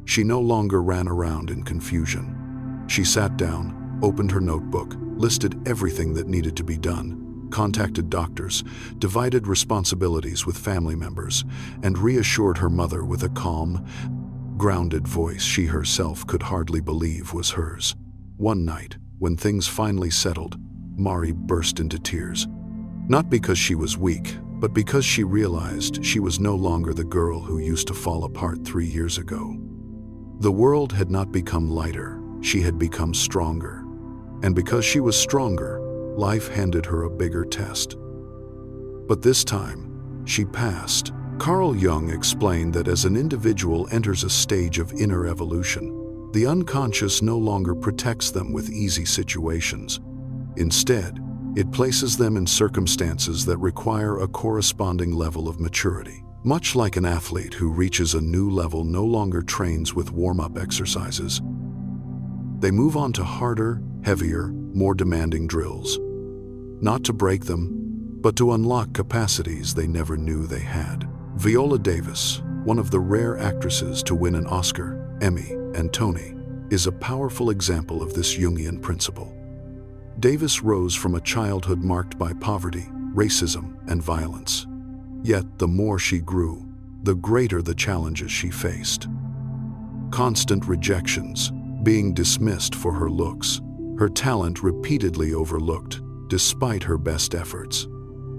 She no longer ran around in confusion. She sat down, opened her notebook, listed everything that needed to be done, contacted doctors, divided responsibilities with family members, and reassured her mother with a calm, grounded voice she herself could hardly believe was hers. One night, when things finally settled, Mari burst into tears. Not because she was weak, but because she realized she was no longer the girl who used to fall apart 3 years ago. The world had not become lighter, she had become stronger. And because she was stronger, life handed her a bigger test. But this time, she passed. Carl Jung explained that as an individual enters a stage of inner evolution, the unconscious no longer protects them with easy situations. Instead, it places them in circumstances that require a corresponding level of maturity. Much like an athlete who reaches a new level no longer trains with warm-up exercises. They move on to harder, heavier, more demanding drills. Not to break them, but to unlock capacities they never knew they had. Viola Davis, one of the rare actresses to win an Oscar, Emmy, and Tony, is a powerful example of this Jungian principle. Davis rose from a childhood marked by poverty, racism, and violence. Yet, the more she grew, the greater the challenges she faced. Constant rejections, being dismissed for her looks, her talent repeatedly overlooked, despite her best efforts.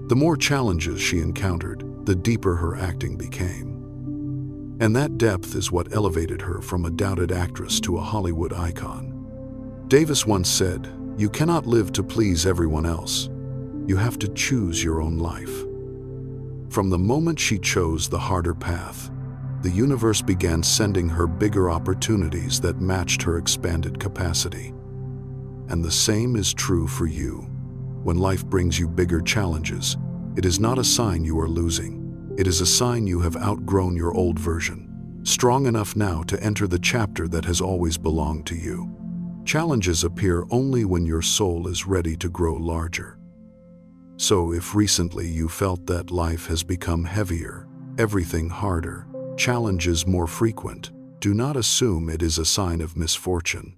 The more challenges she encountered, the deeper her acting became. And that depth is what elevated her from a doubted actress to a Hollywood icon. Davis once said, "You cannot live to please everyone else. You have to choose your own life." From the moment she chose the harder path, the universe began sending her bigger opportunities that matched her expanded capacity. And the same is true for you. When life brings you bigger challenges, it is not a sign you are losing. It is a sign you have outgrown your old version, strong enough now to enter the chapter that has always belonged to you. Challenges appear only when your soul is ready to grow larger. So if recently you felt that life has become heavier, everything harder, challenges more frequent, do not assume it is a sign of misfortune.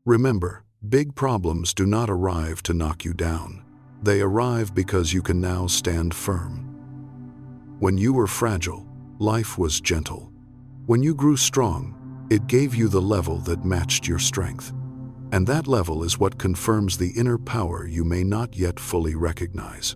Remember, big problems do not arrive to knock you down. They arrive because you can now stand firm. When you were fragile, life was gentle. When you grew strong, it gave you the level that matched your strength. And that level is what confirms the inner power you may not yet fully recognize.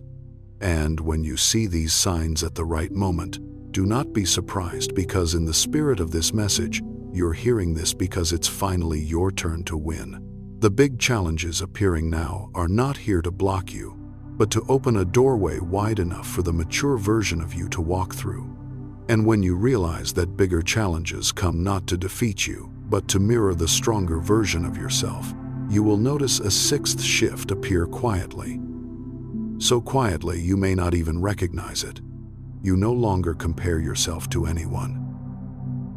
And when you see these signs at the right moment, do not be surprised, because in the spirit of this message, you're hearing this because it's finally your turn to win. The big challenges appearing now are not here to block you, but to open a doorway wide enough for the mature version of you to walk through. And when you realize that bigger challenges come not to defeat you, but to mirror the stronger version of yourself, you will notice a sixth shift appear quietly. So quietly you may not even recognize it. You no longer compare yourself to anyone.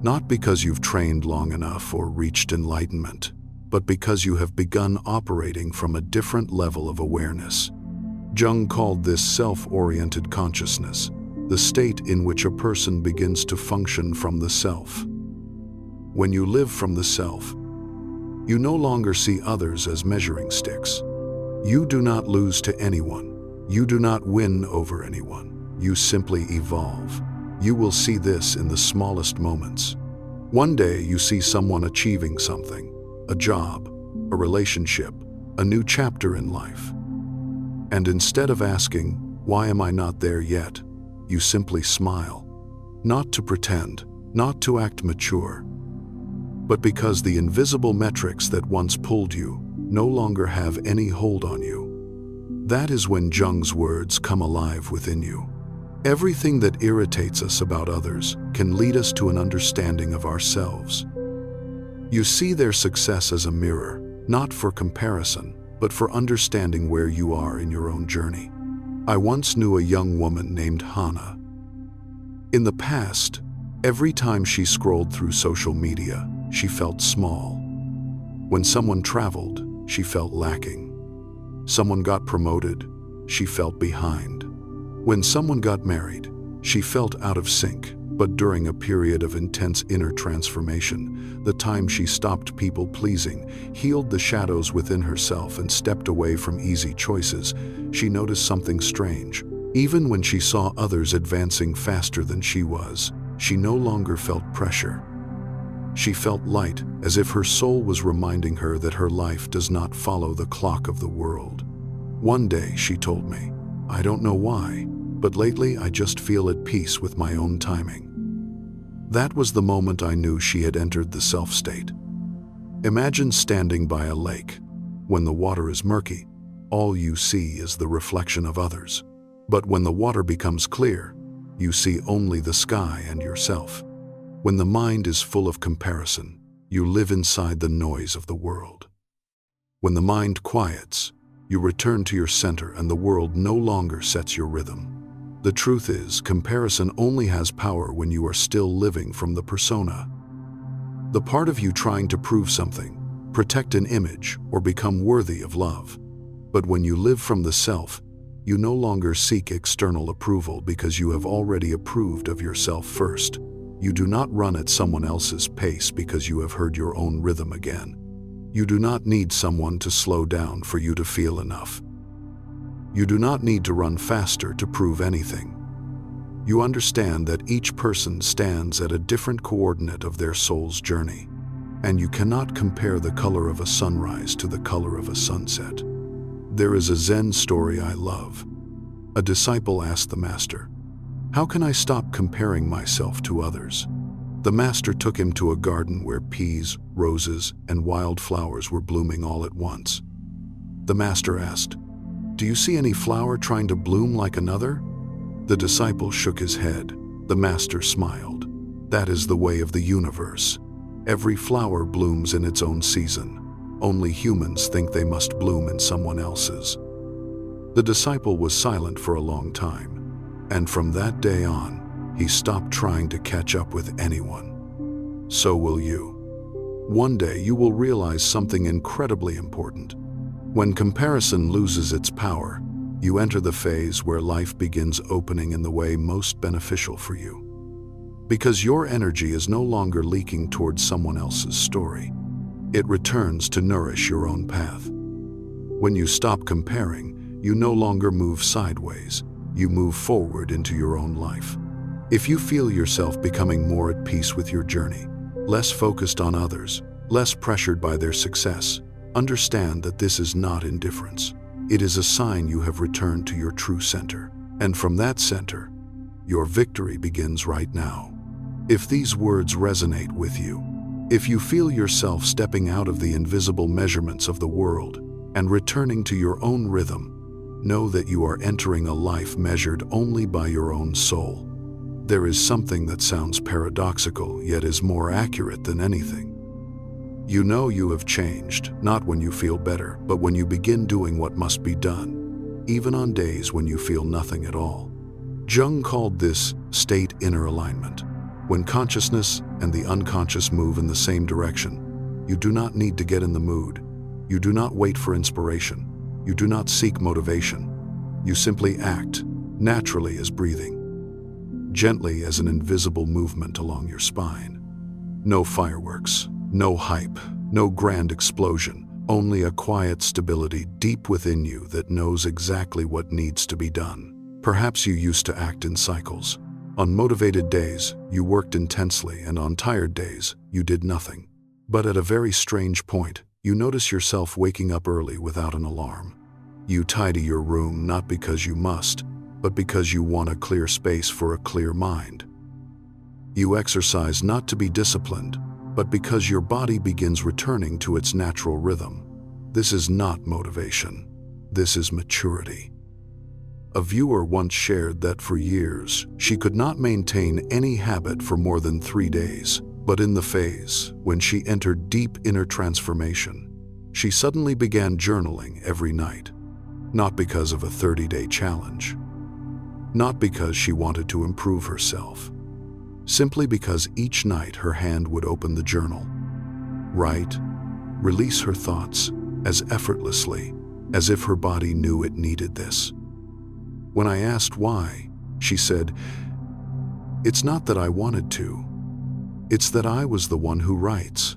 Not because you've trained long enough or reached enlightenment, but because you have begun operating from a different level of awareness. Jung called this self-oriented consciousness, the state in which a person begins to function from the self. When you live from the self, you no longer see others as measuring sticks. You do not lose to anyone. You do not win over anyone. You simply evolve. You will see this in the smallest moments. One day you see someone achieving something, a job, a relationship, a new chapter in life. And instead of asking, "Why am I not there yet?" you simply smile. Not to pretend, not to act mature, but because the invisible metrics that once pulled you no longer have any hold on you. That is when Jung's words come alive within you. Everything that irritates us about others can lead us to an understanding of ourselves. You see their success as a mirror, not for comparison, but for understanding where you are in your own journey. I once knew a young woman named Hannah. In the past, every time she scrolled through social media, she felt small. When someone traveled, she felt lacking. Someone got promoted, she felt behind. When someone got married, she felt out of sync. But during a period of intense inner transformation, the time she stopped people-pleasing, healed the shadows within herself, and stepped away from easy choices, she noticed something strange. Even when she saw others advancing faster than she was, she no longer felt pressure. She felt light, as if her soul was reminding her that her life does not follow the clock of the world. One day she told me, "I don't know why, but lately I just feel at peace with my own timing." That was the moment I knew she had entered the self state. Imagine standing by a lake. When the water is murky, all you see is the reflection of others. But when the water becomes clear, you see only the sky and yourself. When the mind is full of comparison, you live inside the noise of the world. When the mind quiets, you return to your center and the world no longer sets your rhythm. The truth is, comparison only has power when you are still living from the persona. The part of you trying to prove something, protect an image, or become worthy of love. But when you live from the self, you no longer seek external approval because you have already approved of yourself first. You do not run at someone else's pace because you have heard your own rhythm again. You do not need someone to slow down for you to feel enough. You do not need to run faster to prove anything. You understand that each person stands at a different coordinate of their soul's journey, and you cannot compare the color of a sunrise to the color of a sunset. There is a Zen story I love. A disciple asked the master, "How can I stop comparing myself to others?" The master took him to a garden where peas, roses, and wildflowers were blooming all at once. The master asked, "Do you see any flower trying to bloom like another?" The disciple shook his head. The master smiled. "That is the way of the universe. Every flower blooms in its own season. Only humans think they must bloom in someone else's." The disciple was silent for a long time, and from that day on, he stopped trying to catch up with anyone. So will you. One day you will realize something incredibly important. When comparison loses its power, you enter the phase where life begins opening in the way most beneficial for you. Because your energy is no longer leaking towards someone else's story. It returns to nourish your own path. When you stop comparing, you no longer move sideways, you move forward into your own life. If you feel yourself becoming more at peace with your journey, less focused on others, less pressured by their success, understand that this is not indifference. It is a sign you have returned to your true center. And from that center, your victory begins right now. If these words resonate with you, if you feel yourself stepping out of the invisible measurements of the world and returning to your own rhythm, know that you are entering a life measured only by your own soul. There is something that sounds paradoxical, yet is more accurate than anything. You know you have changed, not when you feel better, but when you begin doing what must be done, even on days when you feel nothing at all. Jung called this state inner alignment. When consciousness and the unconscious move in the same direction, you do not need to get in the mood. You do not wait for inspiration. You do not seek motivation. You simply act, naturally as breathing, gently as an invisible movement along your spine. No fireworks, no hype, no grand explosion, only a quiet stability deep within you that knows exactly what needs to be done. Perhaps you used to act in cycles. On motivated days, you worked intensely, and on tired days, you did nothing. But at a very strange point, you notice yourself waking up early without an alarm. You tidy your room not because you must, but because you want a clear space for a clear mind. You exercise not to be disciplined, but because your body begins returning to its natural rhythm. This is not motivation. This is maturity. A viewer once shared that for years, she could not maintain any habit for more than 3 days. But in the phase when she entered deep inner transformation, she suddenly began journaling every night. Not because of a 30-day challenge. Not because she wanted to improve herself. Simply because each night her hand would open the journal, write, release her thoughts as effortlessly as if her body knew it needed this. When I asked why, she said, "It's not that I wanted to. It's that I was the one who writes."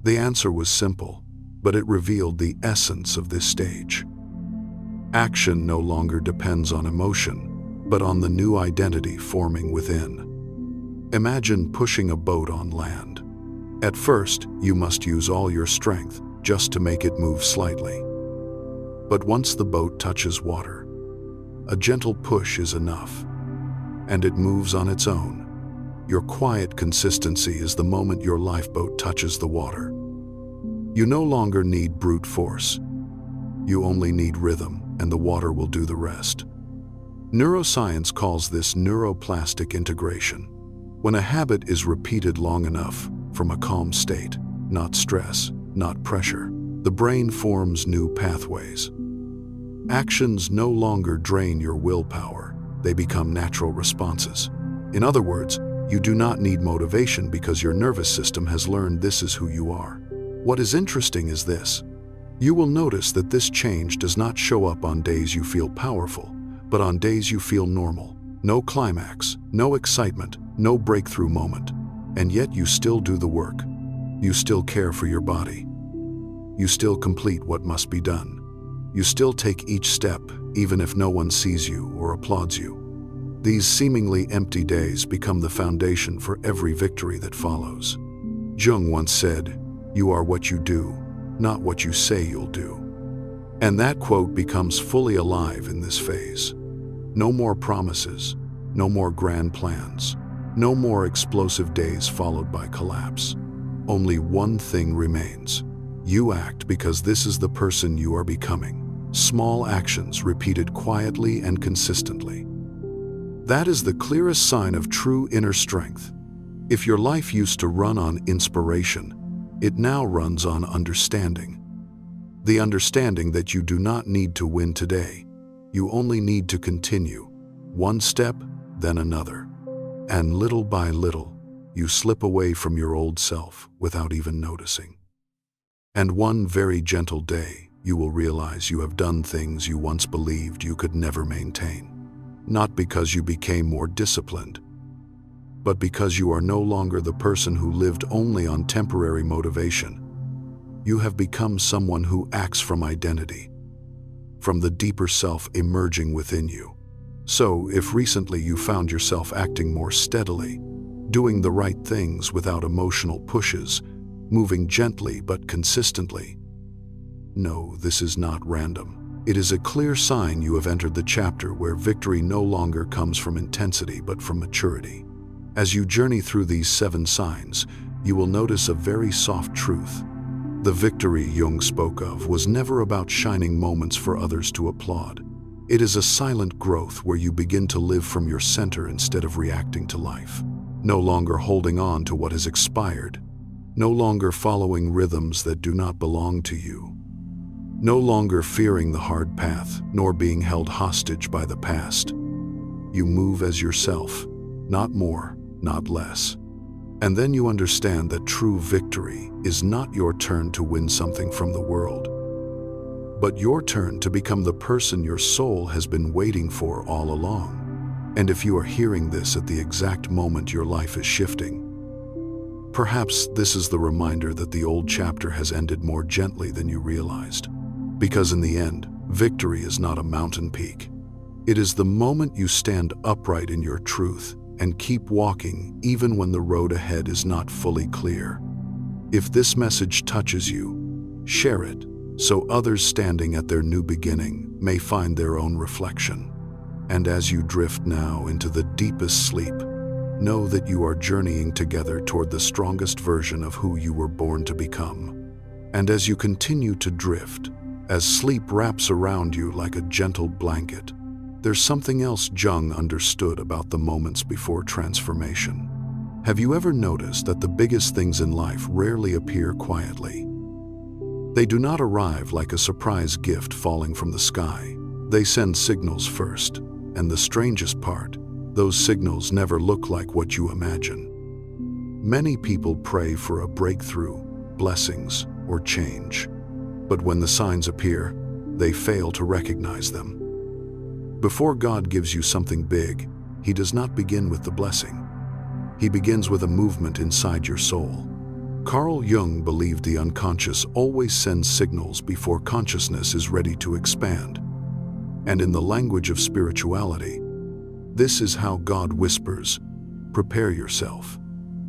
The answer was simple, but it revealed the essence of this stage. Action no longer depends on emotion, but on the new identity forming within. Imagine pushing a boat on land. At first, you must use all your strength just to make it move slightly. But once the boat touches water, a gentle push is enough, and it moves on its own. Your quiet consistency is the moment your lifeboat touches the water. You no longer need brute force. You only need rhythm, and the water will do the rest. Neuroscience calls this neuroplastic integration. When a habit is repeated long enough, from a calm state, not stress, not pressure, the brain forms new pathways. Actions no longer drain your willpower, they become natural responses. In other words, you do not need motivation because your nervous system has learned this is who you are. What is interesting is this. You will notice that this change does not show up on days you feel powerful, but on days you feel normal. No climax, no excitement, no breakthrough moment. And yet you still do the work. You still care for your body. You still complete what must be done. You still take each step, even if no one sees you or applauds you. These seemingly empty days become the foundation for every victory that follows. Jung once said, "You are what you do, not what you say you'll do." And that quote becomes fully alive in this phase. No more promises, no more grand plans, no more explosive days followed by collapse. Only one thing remains. You act because this is the person you are becoming. Small actions repeated quietly and consistently. That is the clearest sign of true inner strength. If your life used to run on inspiration, it now runs on understanding. The understanding that you do not need to win today. You only need to continue, one step, then another. And little by little, you slip away from your old self without even noticing. And one very gentle day, you will realize you have done things you once believed you could never maintain. Not because you became more disciplined, but because you are no longer the person who lived only on temporary motivation. You have become someone who acts from identity, from the deeper self emerging within you. So, if recently you found yourself acting more steadily, doing the right things without emotional pushes, moving gently but consistently, no, this is not random. It is a clear sign you have entered the chapter where victory no longer comes from intensity but from maturity. As you journey through these 7 signs, you will notice a very soft truth. The victory Jung spoke of was never about shining moments for others to applaud. It is a silent growth where you begin to live from your center instead of reacting to life. No longer holding on to what has expired. No longer following rhythms that do not belong to you. No longer fearing the hard path, nor being held hostage by the past. You move as yourself, not more, not less. And then you understand that true victory is not your turn to win something from the world, but your turn to become the person your soul has been waiting for all along. And if you are hearing this at the exact moment your life is shifting, perhaps this is the reminder that the old chapter has ended more gently than you realized. Because in the end, victory is not a mountain peak. It is the moment you stand upright in your truth and keep walking even when the road ahead is not fully clear. If this message touches you, share it so others standing at their new beginning may find their own reflection. And as you drift now into the deepest sleep, know that you are journeying together toward the strongest version of who you were born to become. And as you continue to drift, as sleep wraps around you like a gentle blanket, there's something else Jung understood about the moments before transformation. Have you ever noticed that the biggest things in life rarely appear quietly? They do not arrive like a surprise gift falling from the sky. They send signals first, and the strangest part, those signals never look like what you imagine. Many people pray for a breakthrough, blessings, or change. But when the signs appear, they fail to recognize them. Before God gives you something big, He does not begin with the blessing. He begins with a movement inside your soul. Carl Jung believed the unconscious always sends signals before consciousness is ready to expand. And in the language of spirituality, this is how God whispers, "Prepare yourself."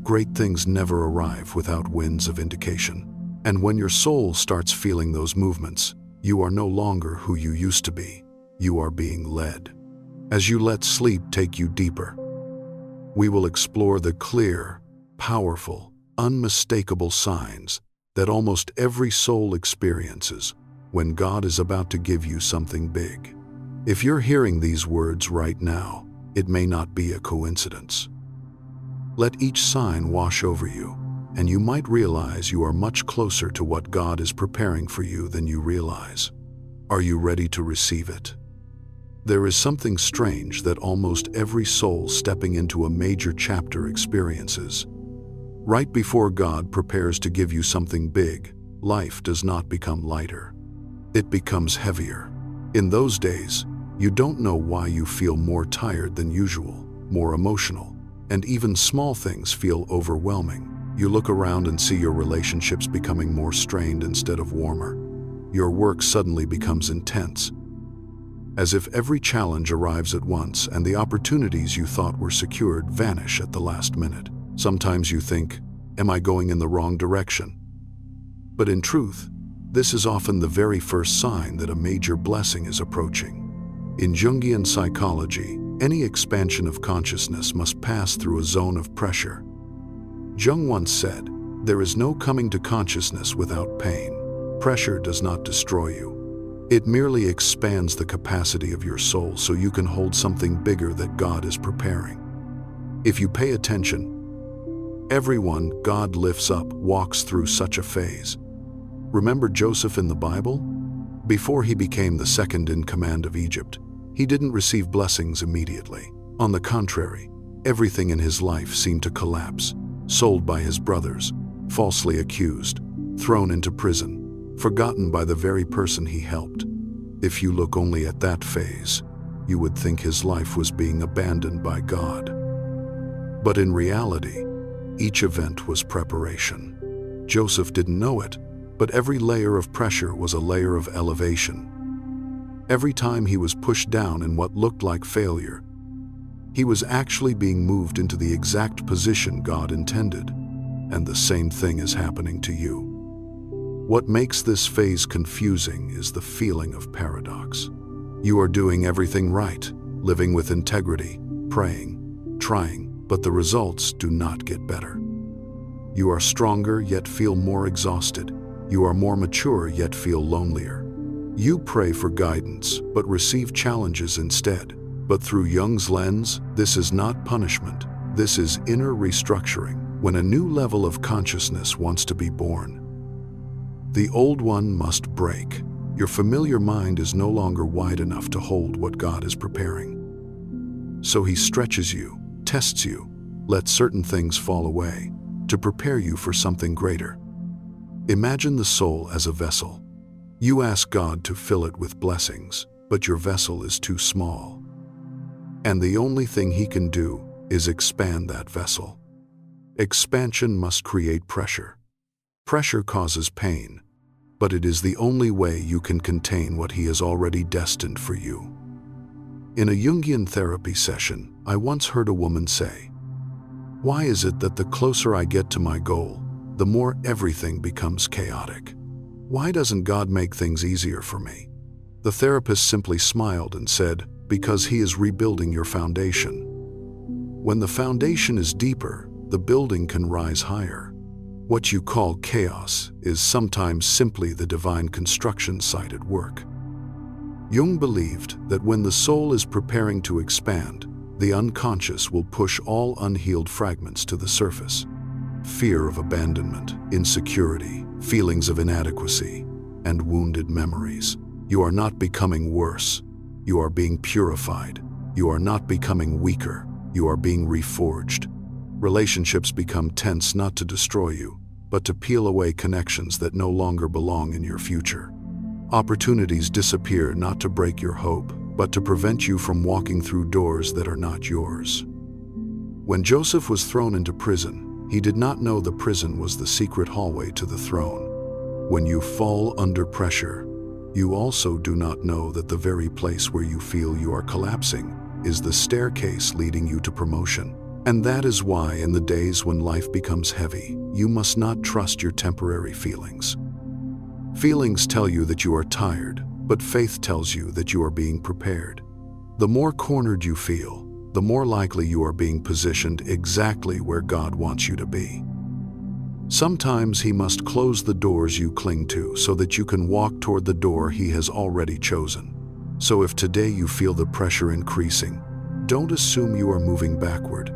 Great things never arrive without winds of indication. And when your soul starts feeling those movements, you are no longer who you used to be. You are being led. As you let sleep take you deeper, we will explore the clear, powerful, unmistakable signs that almost every soul experiences when God is about to give you something big. If you're hearing these words right now, it may not be a coincidence. Let each sign wash over you, and you might realize you are much closer to what God is preparing for you than you realize. Are you ready to receive it? There is something strange that almost every soul stepping into a major chapter experiences. Right before God prepares to give you something big, life does not become lighter. It becomes heavier. In those days, you don't know why you feel more tired than usual, more emotional, and even small things feel overwhelming. You look around and see your relationships becoming more strained instead of warmer. Your work suddenly becomes intense, as if every challenge arrives at once and the opportunities you thought were secured vanish at the last minute. Sometimes you think, "Am I going in the wrong direction?" But in truth, this is often the very first sign that a major blessing is approaching. In Jungian psychology, any expansion of consciousness must pass through a zone of pressure. Jung once said, "There is no coming to consciousness without pain." Pressure does not destroy you. It merely expands the capacity of your soul so you can hold something bigger that God is preparing. If you pay attention, everyone God lifts up walks through such a phase. Remember Joseph in the Bible? Before he became the second in command of Egypt, he didn't receive blessings immediately. On the contrary, everything in his life seemed to collapse. Sold by his brothers, falsely accused, thrown into prison, forgotten by the very person he helped. If you look only at that phase, you would think his life was being abandoned by God. But in reality, each event was preparation. Joseph didn't know it, but every layer of pressure was a layer of elevation. Every time he was pushed down in what looked like failure, he was actually being moved into the exact position God intended. And the same thing is happening to you. What makes this phase confusing is the feeling of paradox. You are doing everything right, living with integrity, praying, trying, but the results do not get better. You are stronger yet feel more exhausted. You are more mature yet feel lonelier. You pray for guidance but receive challenges instead. But through Jung's lens, this is not punishment. This is inner restructuring, when a new level of consciousness wants to be born. The old one must break. Your familiar mind is no longer wide enough to hold what God is preparing. So he stretches you, tests you, lets certain things fall away, to prepare you for something greater. Imagine the soul as a vessel. You ask God to fill it with blessings, but your vessel is too small. And the only thing he can do is expand that vessel. Expansion must create pressure. Pressure causes pain, but it is the only way you can contain what he has already destined for you. In a Jungian therapy session, I once heard a woman say, "Why is it that the closer I get to my goal, the more everything becomes chaotic? Why doesn't God make things easier for me?" The therapist simply smiled and said, "Because he is rebuilding your foundation. When the foundation is deeper, the building can rise higher. What you call chaos is sometimes simply the divine construction site at work." Jung believed that when the soul is preparing to expand, the unconscious will push all unhealed fragments to the surface. Fear of abandonment, insecurity, feelings of inadequacy, and wounded memories. You are not becoming worse. You are being purified. You are not becoming weaker. You are being reforged. Relationships become tense not to destroy you, but to peel away connections that no longer belong in your future. Opportunities disappear not to break your hope, but to prevent you from walking through doors that are not yours. When Joseph was thrown into prison, he did not know the prison was the secret hallway to the throne. When you fall under pressure, you also do not know that the very place where you feel you are collapsing is the staircase leading you to promotion. And that is why in the days when life becomes heavy, you must not trust your temporary feelings. Feelings tell you that you are tired, but faith tells you that you are being prepared. The more cornered you feel, the more likely you are being positioned exactly where God wants you to be. Sometimes he must close the doors you cling to so that you can walk toward the door he has already chosen. So if today you feel the pressure increasing, don't assume you are moving backward.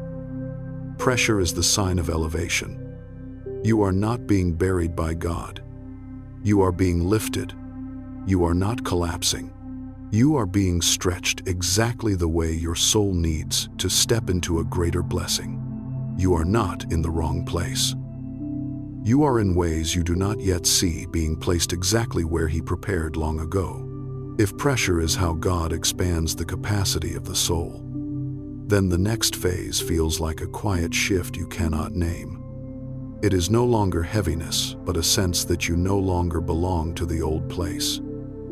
Pressure is the sign of elevation. You are not being buried by God. You are being lifted. You are not collapsing. You are being stretched exactly the way your soul needs to step into a greater blessing. You are not in the wrong place. You are in ways you do not yet see being placed exactly where he prepared long ago. If pressure is how God expands the capacity of the soul, then the next phase feels like a quiet shift you cannot name. It is no longer heaviness, but a sense that you no longer belong to the old place.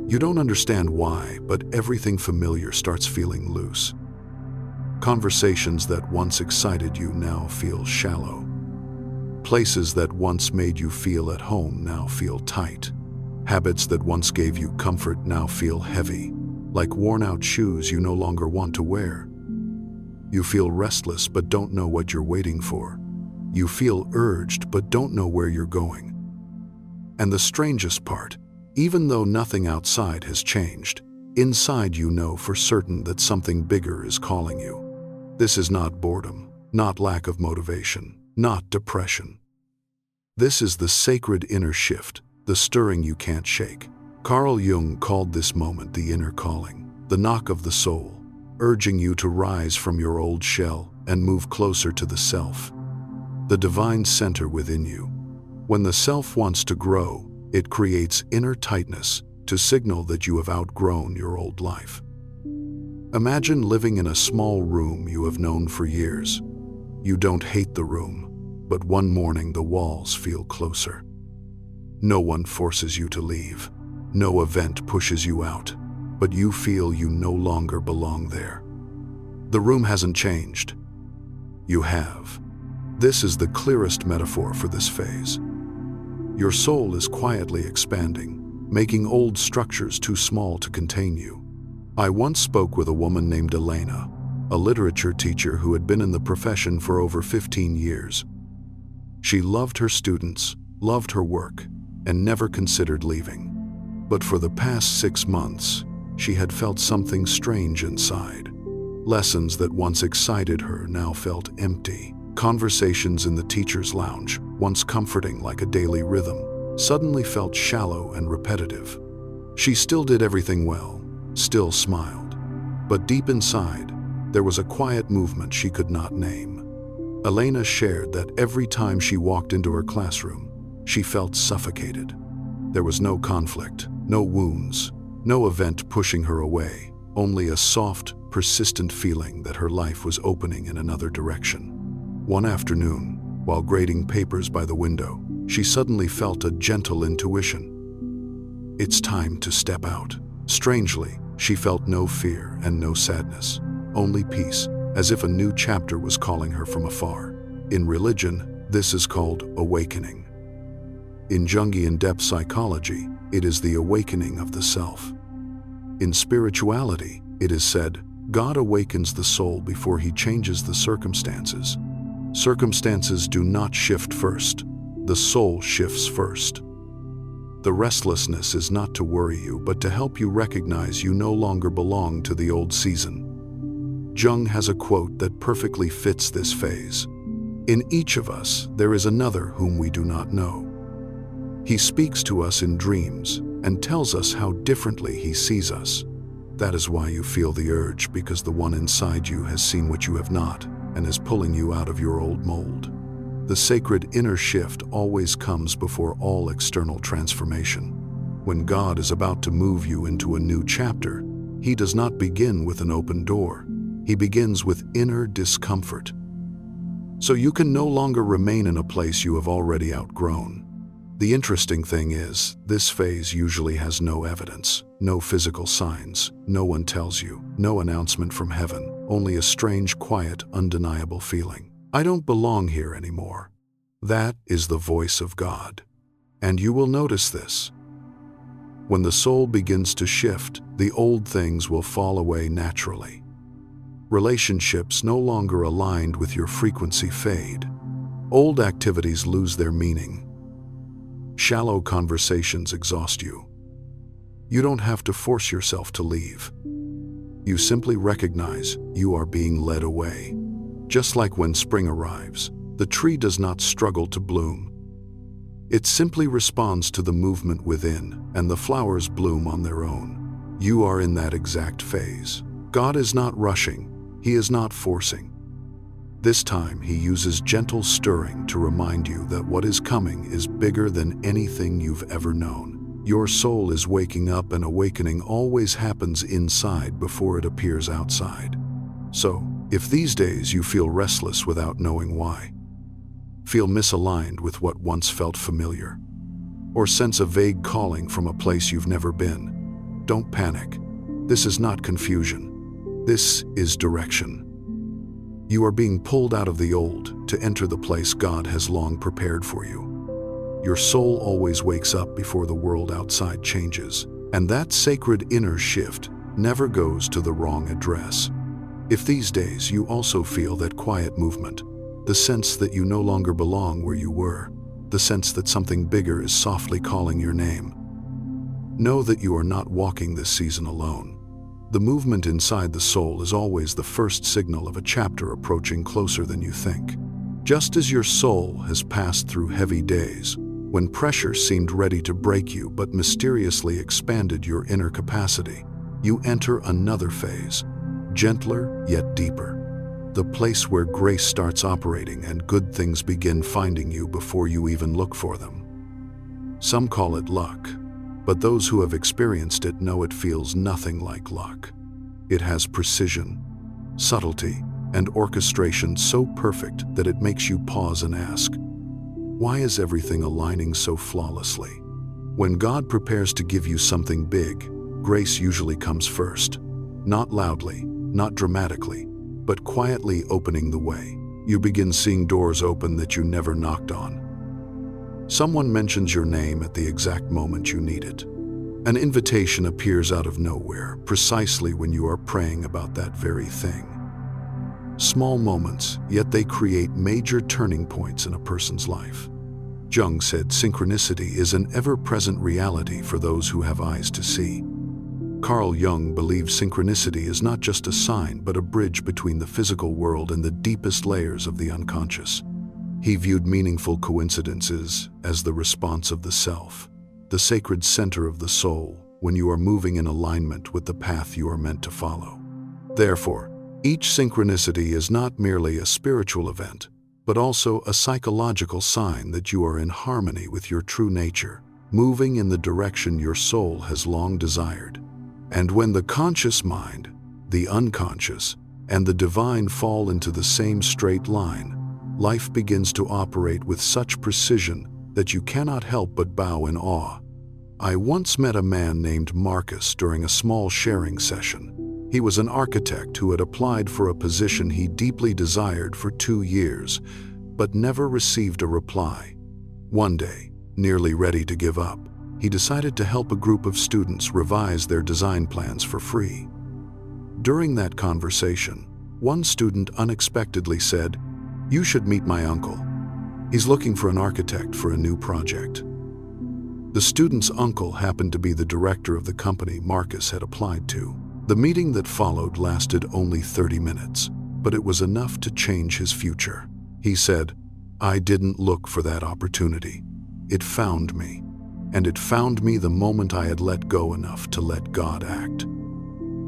You don't understand why, but everything familiar starts feeling loose. Conversations that once excited you now feel shallow. Places that once made you feel at home now feel tight. Habits that once gave you comfort now feel heavy, like worn-out shoes you no longer want to wear. You feel restless but don't know what you're waiting for. You feel urged but don't know where you're going. And the strangest part, even though nothing outside has changed, inside you know for certain that something bigger is calling you. This is not boredom, not lack of motivation, not depression. This is the sacred inner shift, the stirring you can't shake. Carl Jung called this moment the inner calling, the knock of the soul, urging you to rise from your old shell and move closer to the self, the divine center within you. When the self wants to grow, it creates inner tightness to signal that you have outgrown your old life. Imagine living in a small room you have known for years. You don't hate the room, but one morning the walls feel closer. No one forces you to leave. No event pushes you out. but you feel you no longer belong there. The room hasn't changed. You have. This is the clearest metaphor for this phase. Your soul is quietly expanding, making old structures too small to contain you. I once spoke with a woman named Elena, a literature teacher who had been in the profession for over 15 years. She loved her students, loved her work, and never considered leaving. But for the past 6 months, she had felt something strange inside. Lessons that once excited her now felt empty. Conversations in the teacher's lounge, once comforting like a daily rhythm, suddenly felt shallow and repetitive. She still did everything well, still smiled. But deep inside, there was a quiet movement she could not name. Elena shared that every time she walked into her classroom, she felt suffocated. There was no conflict, no wounds, no event pushing her away, only a soft, persistent feeling that her life was opening in another direction. One afternoon, while grading papers by the window, she suddenly felt a gentle intuition. It's time to step out. Strangely, she felt no fear and no sadness, only peace, as if a new chapter was calling her from afar. In religion, this is called awakening. In Jungian depth psychology, it is the awakening of the self. In spirituality, it is said, God awakens the soul before he changes the circumstances. Circumstances do not shift first. The soul shifts first. The restlessness is not to worry you, but to help you recognize you no longer belong to the old season. Jung has a quote that perfectly fits this phase. In each of us, there is another whom we do not know. He speaks to us in dreams and tells us how differently he sees us. That is why you feel the urge, because the one inside you has seen what you have not and is pulling you out of your old mold. The sacred inner shift always comes before all external transformation. When God is about to move you into a new chapter, he does not begin with an open door. He begins with inner discomfort. So you can no longer remain in a place you have already outgrown. The interesting thing is, this phase usually has no evidence, no physical signs, no one tells you, no announcement from heaven, only a strange, quiet, undeniable feeling. I don't belong here anymore. That is the voice of God. And you will notice this. When the soul begins to shift, the old things will fall away naturally. Relationships no longer aligned with your frequency fade. Old activities lose their meaning. Shallow conversations exhaust you. You don't have to force yourself to leave. You simply recognize you are being led away. Just like when spring arrives, the tree does not struggle to bloom. It simply responds to the movement within, and the flowers bloom on their own. You are in that exact phase. God is not rushing. He is not forcing. This time, he uses gentle stirring to remind you that what is coming is bigger than anything you've ever known. Your soul is waking up, and awakening always happens inside before it appears outside. So, if these days you feel restless without knowing why, feel misaligned with what once felt familiar, or sense a vague calling from a place you've never been, don't panic. This is not confusion. This is direction. You are being pulled out of the old to enter the place God has long prepared for you. Your soul always wakes up before the world outside changes, and that sacred inner shift never goes to the wrong address. If these days you also feel that quiet movement, the sense that you no longer belong where you were, the sense that something bigger is softly calling your name, know that you are not walking this season alone. The movement inside the soul is always the first signal of a chapter approaching closer than you think. Just as your soul has passed through heavy days, when pressure seemed ready to break you but mysteriously expanded your inner capacity, you enter another phase, gentler yet deeper. The place where grace starts operating and good things begin finding you before you even look for them. Some call it luck, but those who have experienced it know it feels nothing like luck. It has precision, subtlety, and orchestration so perfect that it makes you pause and ask, why is everything aligning so flawlessly? When God prepares to give you something big, grace usually comes first. Not loudly, not dramatically, but quietly opening the way. You begin seeing doors open that you never knocked on. Someone mentions your name at the exact moment you need it. An invitation appears out of nowhere, precisely when you are praying about that very thing. Small moments, yet they create major turning points in a person's life. Jung said synchronicity is an ever-present reality for those who have eyes to see. Carl Jung believed synchronicity is not just a sign, but a bridge between the physical world and the deepest layers of the unconscious. He viewed meaningful coincidences as the response of the self, the sacred center of the soul, when you are moving in alignment with the path you are meant to follow. Therefore, each synchronicity is not merely a spiritual event, but also a psychological sign that you are in harmony with your true nature, moving in the direction your soul has long desired. And when the conscious mind, the unconscious, and the divine fall into the same straight line, life begins to operate with such precision that you cannot help but bow in awe. I once met a man named Marcus during a small sharing session. He was an architect who had applied for a position he deeply desired for 2 years, but never received a reply. One day, nearly ready to give up, he decided to help a group of students revise their design plans for free. During that conversation, one student unexpectedly said, "You should meet my uncle. He's looking for an architect for a new project." The student's uncle happened to be the director of the company Marcus had applied to. The meeting that followed lasted only 30 minutes, but it was enough to change his future. He said, "I didn't look for that opportunity. It found me. And it found me the moment I had let go enough to let God act."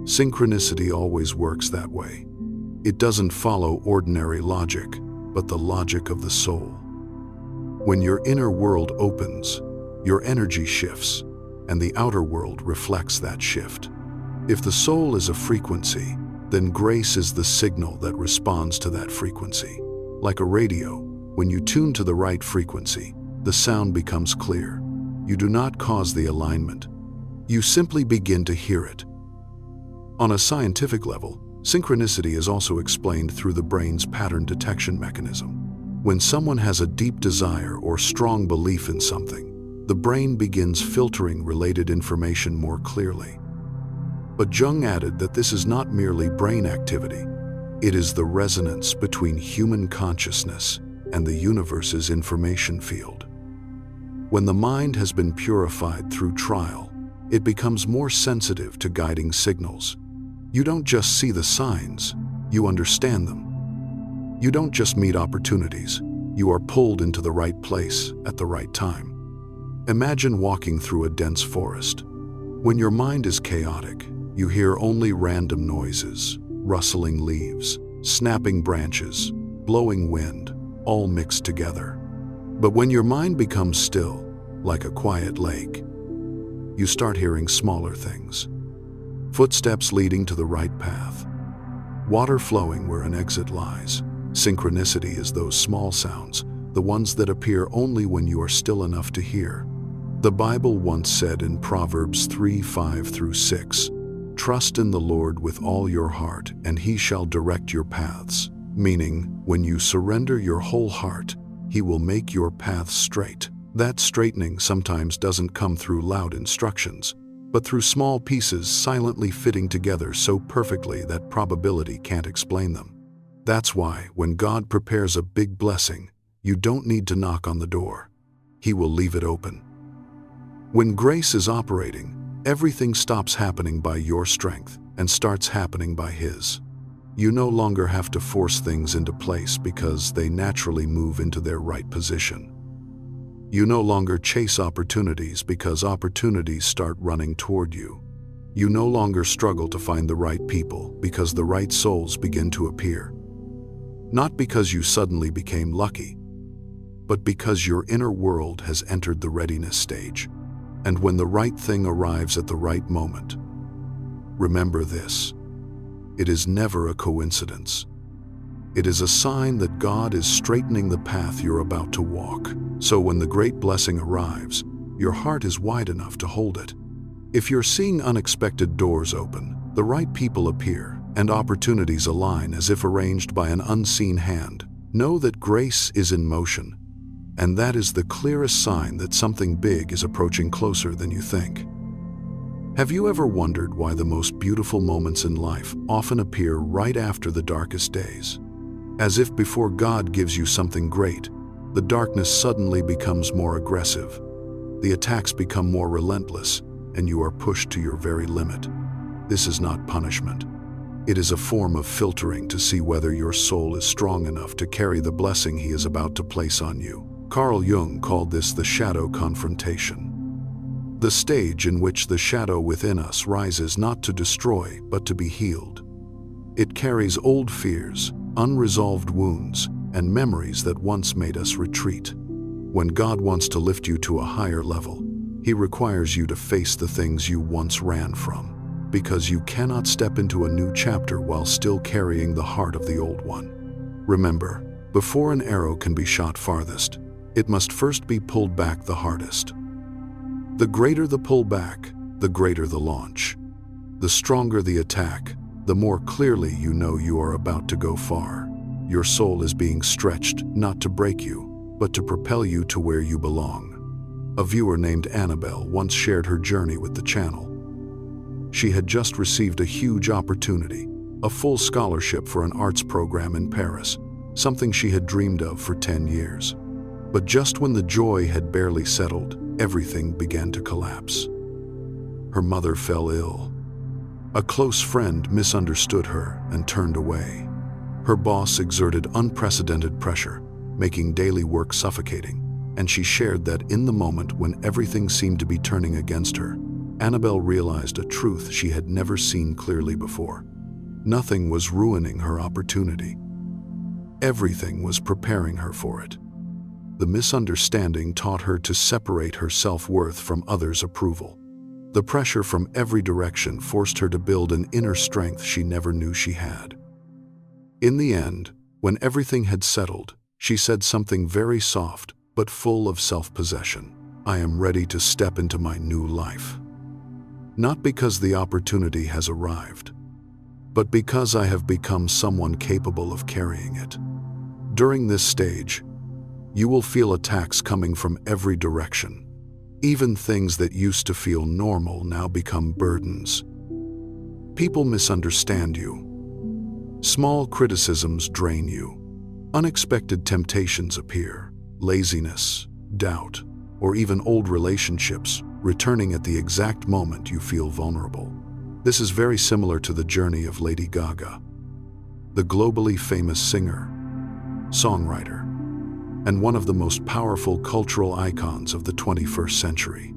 Synchronicity always works that way. It doesn't follow ordinary logic, but the logic of the soul. When your inner world opens, your energy shifts, and the outer world reflects that shift. If the soul is a frequency, then grace is the signal that responds to that frequency. Like a radio, when you tune to the right frequency, the sound becomes clear. You do not cause the alignment. You simply begin to hear it. On a scientific level, synchronicity is also explained through the brain's pattern detection mechanism. When someone has a deep desire or strong belief in something, the brain begins filtering related information more clearly. But Jung added that this is not merely brain activity. It is the resonance between human consciousness and the universe's information field. When the mind has been purified through trial, it becomes more sensitive to guiding signals. You don't just see the signs, you understand them. You don't just meet opportunities, you are pulled into the right place at the right time. Imagine walking through a dense forest. When your mind is chaotic, you hear only random noises, rustling leaves, snapping branches, blowing wind, all mixed together. But when your mind becomes still, like a quiet lake, you start hearing smaller things. Footsteps leading to the right path. Water flowing where an exit lies. Synchronicity is those small sounds, the ones that appear only when you are still enough to hear. The Bible once said in Proverbs 3:5-6, "Trust in the Lord with all your heart, and he shall direct your paths." Meaning, when you surrender your whole heart, he will make your paths straight. That straightening sometimes doesn't come through loud instructions, but through small pieces silently fitting together so perfectly that probability can't explain them. That's why, when God prepares a big blessing, you don't need to knock on the door. He will leave it open. When grace is operating, everything stops happening by your strength and starts happening by His. You no longer have to force things into place because they naturally move into their right position. You no longer chase opportunities because opportunities start running toward you. You no longer struggle to find the right people because the right souls begin to appear. Not because you suddenly became lucky, but because your inner world has entered the readiness stage. And when the right thing arrives at the right moment, remember this: it is never a coincidence. It is a sign that God is straightening the path you're about to walk. So when the great blessing arrives, your heart is wide enough to hold it. If you're seeing unexpected doors open, the right people appear, and opportunities align as if arranged by an unseen hand, know that grace is in motion, and that is the clearest sign that something big is approaching closer than you think. Have you ever wondered why the most beautiful moments in life often appear right after the darkest days? As if before God gives you something great, the darkness suddenly becomes more aggressive. The attacks become more relentless, and you are pushed to your very limit. This is not punishment. It is a form of filtering to see whether your soul is strong enough to carry the blessing He is about to place on you. Carl Jung called this the shadow confrontation. The stage in which the shadow within us rises not to destroy, but to be healed. It carries old fears, unresolved wounds, and memories that once made us retreat. When God wants to lift you to a higher level, He requires you to face the things you once ran from, because you cannot step into a new chapter while still carrying the heart of the old one. Remember, before an arrow can be shot farthest, it must first be pulled back the hardest. The greater the pullback, the greater the launch. The stronger the attack, the more clearly you know you are about to go far. Your soul is being stretched not to break you, but to propel you to where you belong. A viewer named Annabelle once shared her journey with the channel. She had just received a huge opportunity, a full scholarship for an arts program in Paris, something she had dreamed of for 10 years. But just when the joy had barely settled, everything began to collapse. Her mother fell ill. A close friend misunderstood her and turned away. Her boss exerted unprecedented pressure, making daily work suffocating, and she shared that in the moment when everything seemed to be turning against her, Annabelle realized a truth she had never seen clearly before. Nothing was ruining her opportunity. Everything was preparing her for it. The misunderstanding taught her to separate her self-worth from others' approval. The pressure from every direction forced her to build an inner strength she never knew she had. In the end, when everything had settled, she said something very soft but full of self-possession. I am ready to step into my new life. Not because the opportunity has arrived, but because I have become someone capable of carrying it. During this stage, you will feel attacks coming from every direction. Even things that used to feel normal now become burdens. People misunderstand you. Small criticisms drain you. Unexpected temptations appear. Laziness, doubt, or even old relationships returning at the exact moment you feel vulnerable. This is very similar to the journey of Lady Gaga, the globally famous singer, songwriter, and one of the most powerful cultural icons of the 21st century.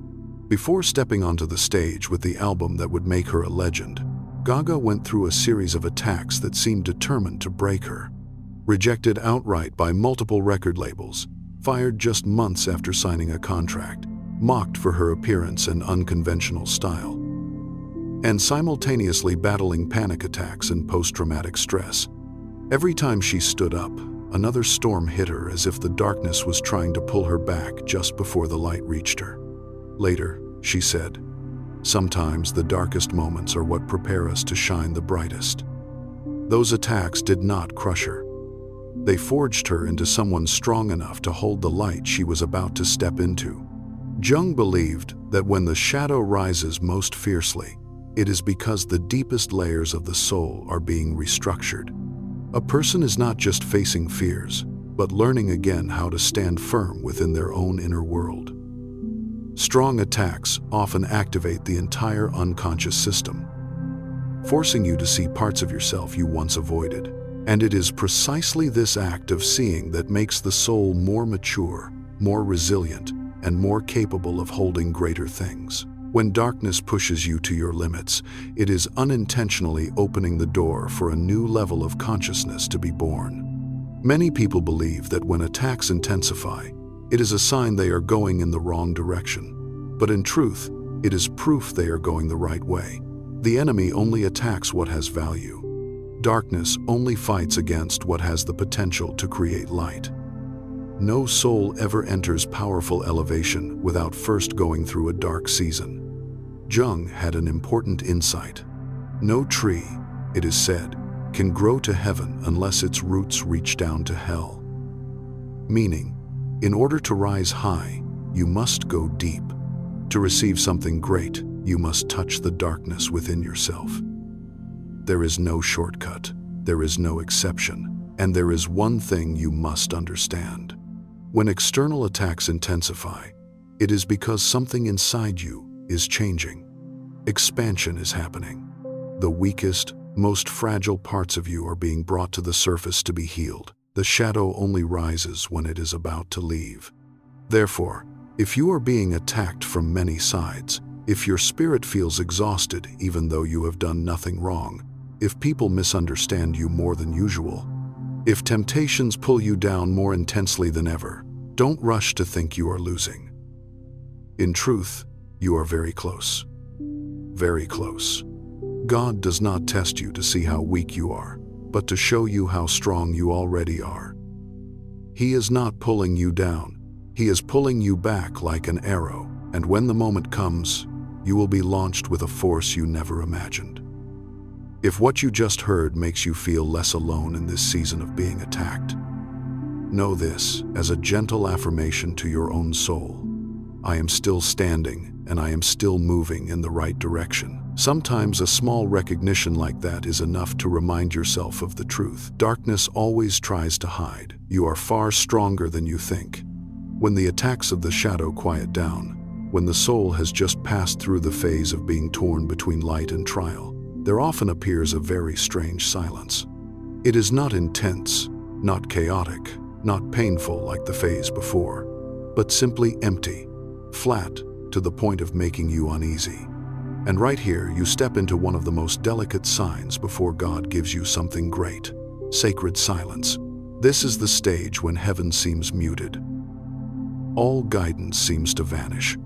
Before stepping onto the stage with the album that would make her a legend, Gaga went through a series of attacks that seemed determined to break her. Rejected outright by multiple record labels, fired just months after signing a contract, mocked for her appearance and unconventional style, and simultaneously battling panic attacks and post-traumatic stress. Every time she stood up, another storm hit her as if the darkness was trying to pull her back just before the light reached her. Later, she said, "Sometimes the darkest moments are what prepare us to shine the brightest." Those attacks did not crush her. They forged her into someone strong enough to hold the light she was about to step into. Jung believed that when the shadow rises most fiercely, it is because the deepest layers of the soul are being restructured. A person is not just facing fears, but learning again how to stand firm within their own inner world. Strong attacks often activate the entire unconscious system, forcing you to see parts of yourself you once avoided. And it is precisely this act of seeing that makes the soul more mature, more resilient, and more capable of holding greater things. When darkness pushes you to your limits, it is unintentionally opening the door for a new level of consciousness to be born. Many people believe that when attacks intensify, it is a sign they are going in the wrong direction. But in truth, it is proof they are going the right way. The enemy only attacks what has value. Darkness only fights against what has the potential to create light. No soul ever enters powerful elevation without first going through a dark season. Jung had an important insight. No tree, it is said, can grow to heaven unless its roots reach down to hell. Meaning, in order to rise high, you must go deep. To receive something great, you must touch the darkness within yourself. There is no shortcut, there is no exception, and there is one thing you must understand. When external attacks intensify, it is because something inside you is changing. Expansion is happening. The weakest, most fragile parts of you are being brought to the surface to be healed. The shadow only rises when it is about to leave. Therefore, if you are being attacked from many sides, if your spirit feels exhausted even though you have done nothing wrong, if people misunderstand you more than usual, if temptations pull you down more intensely than ever, don't rush to think you are losing. In truth, you are very close. Very close. God does not test you to see how weak you are, but to show you how strong you already are. He is not pulling you down. He is pulling you back like an arrow, and when the moment comes, you will be launched with a force you never imagined. If what you just heard makes you feel less alone in this season of being attacked, know this as a gentle affirmation to your own soul. I am still standing, and I am still moving in the right direction. Sometimes a small recognition like that is enough to remind yourself of the truth. Darkness always tries to hide. You are far stronger than you think. When the attacks of the shadow quiet down, when the soul has just passed through the phase of being torn between light and trial, there often appears a very strange silence. It is not intense, not chaotic, not painful like the phase before, but simply empty, flat, to the point of making you uneasy. And right here, you step into one of the most delicate signs before God gives you something great: sacred silence. This is the stage when heaven seems muted. All guidance seems to vanish,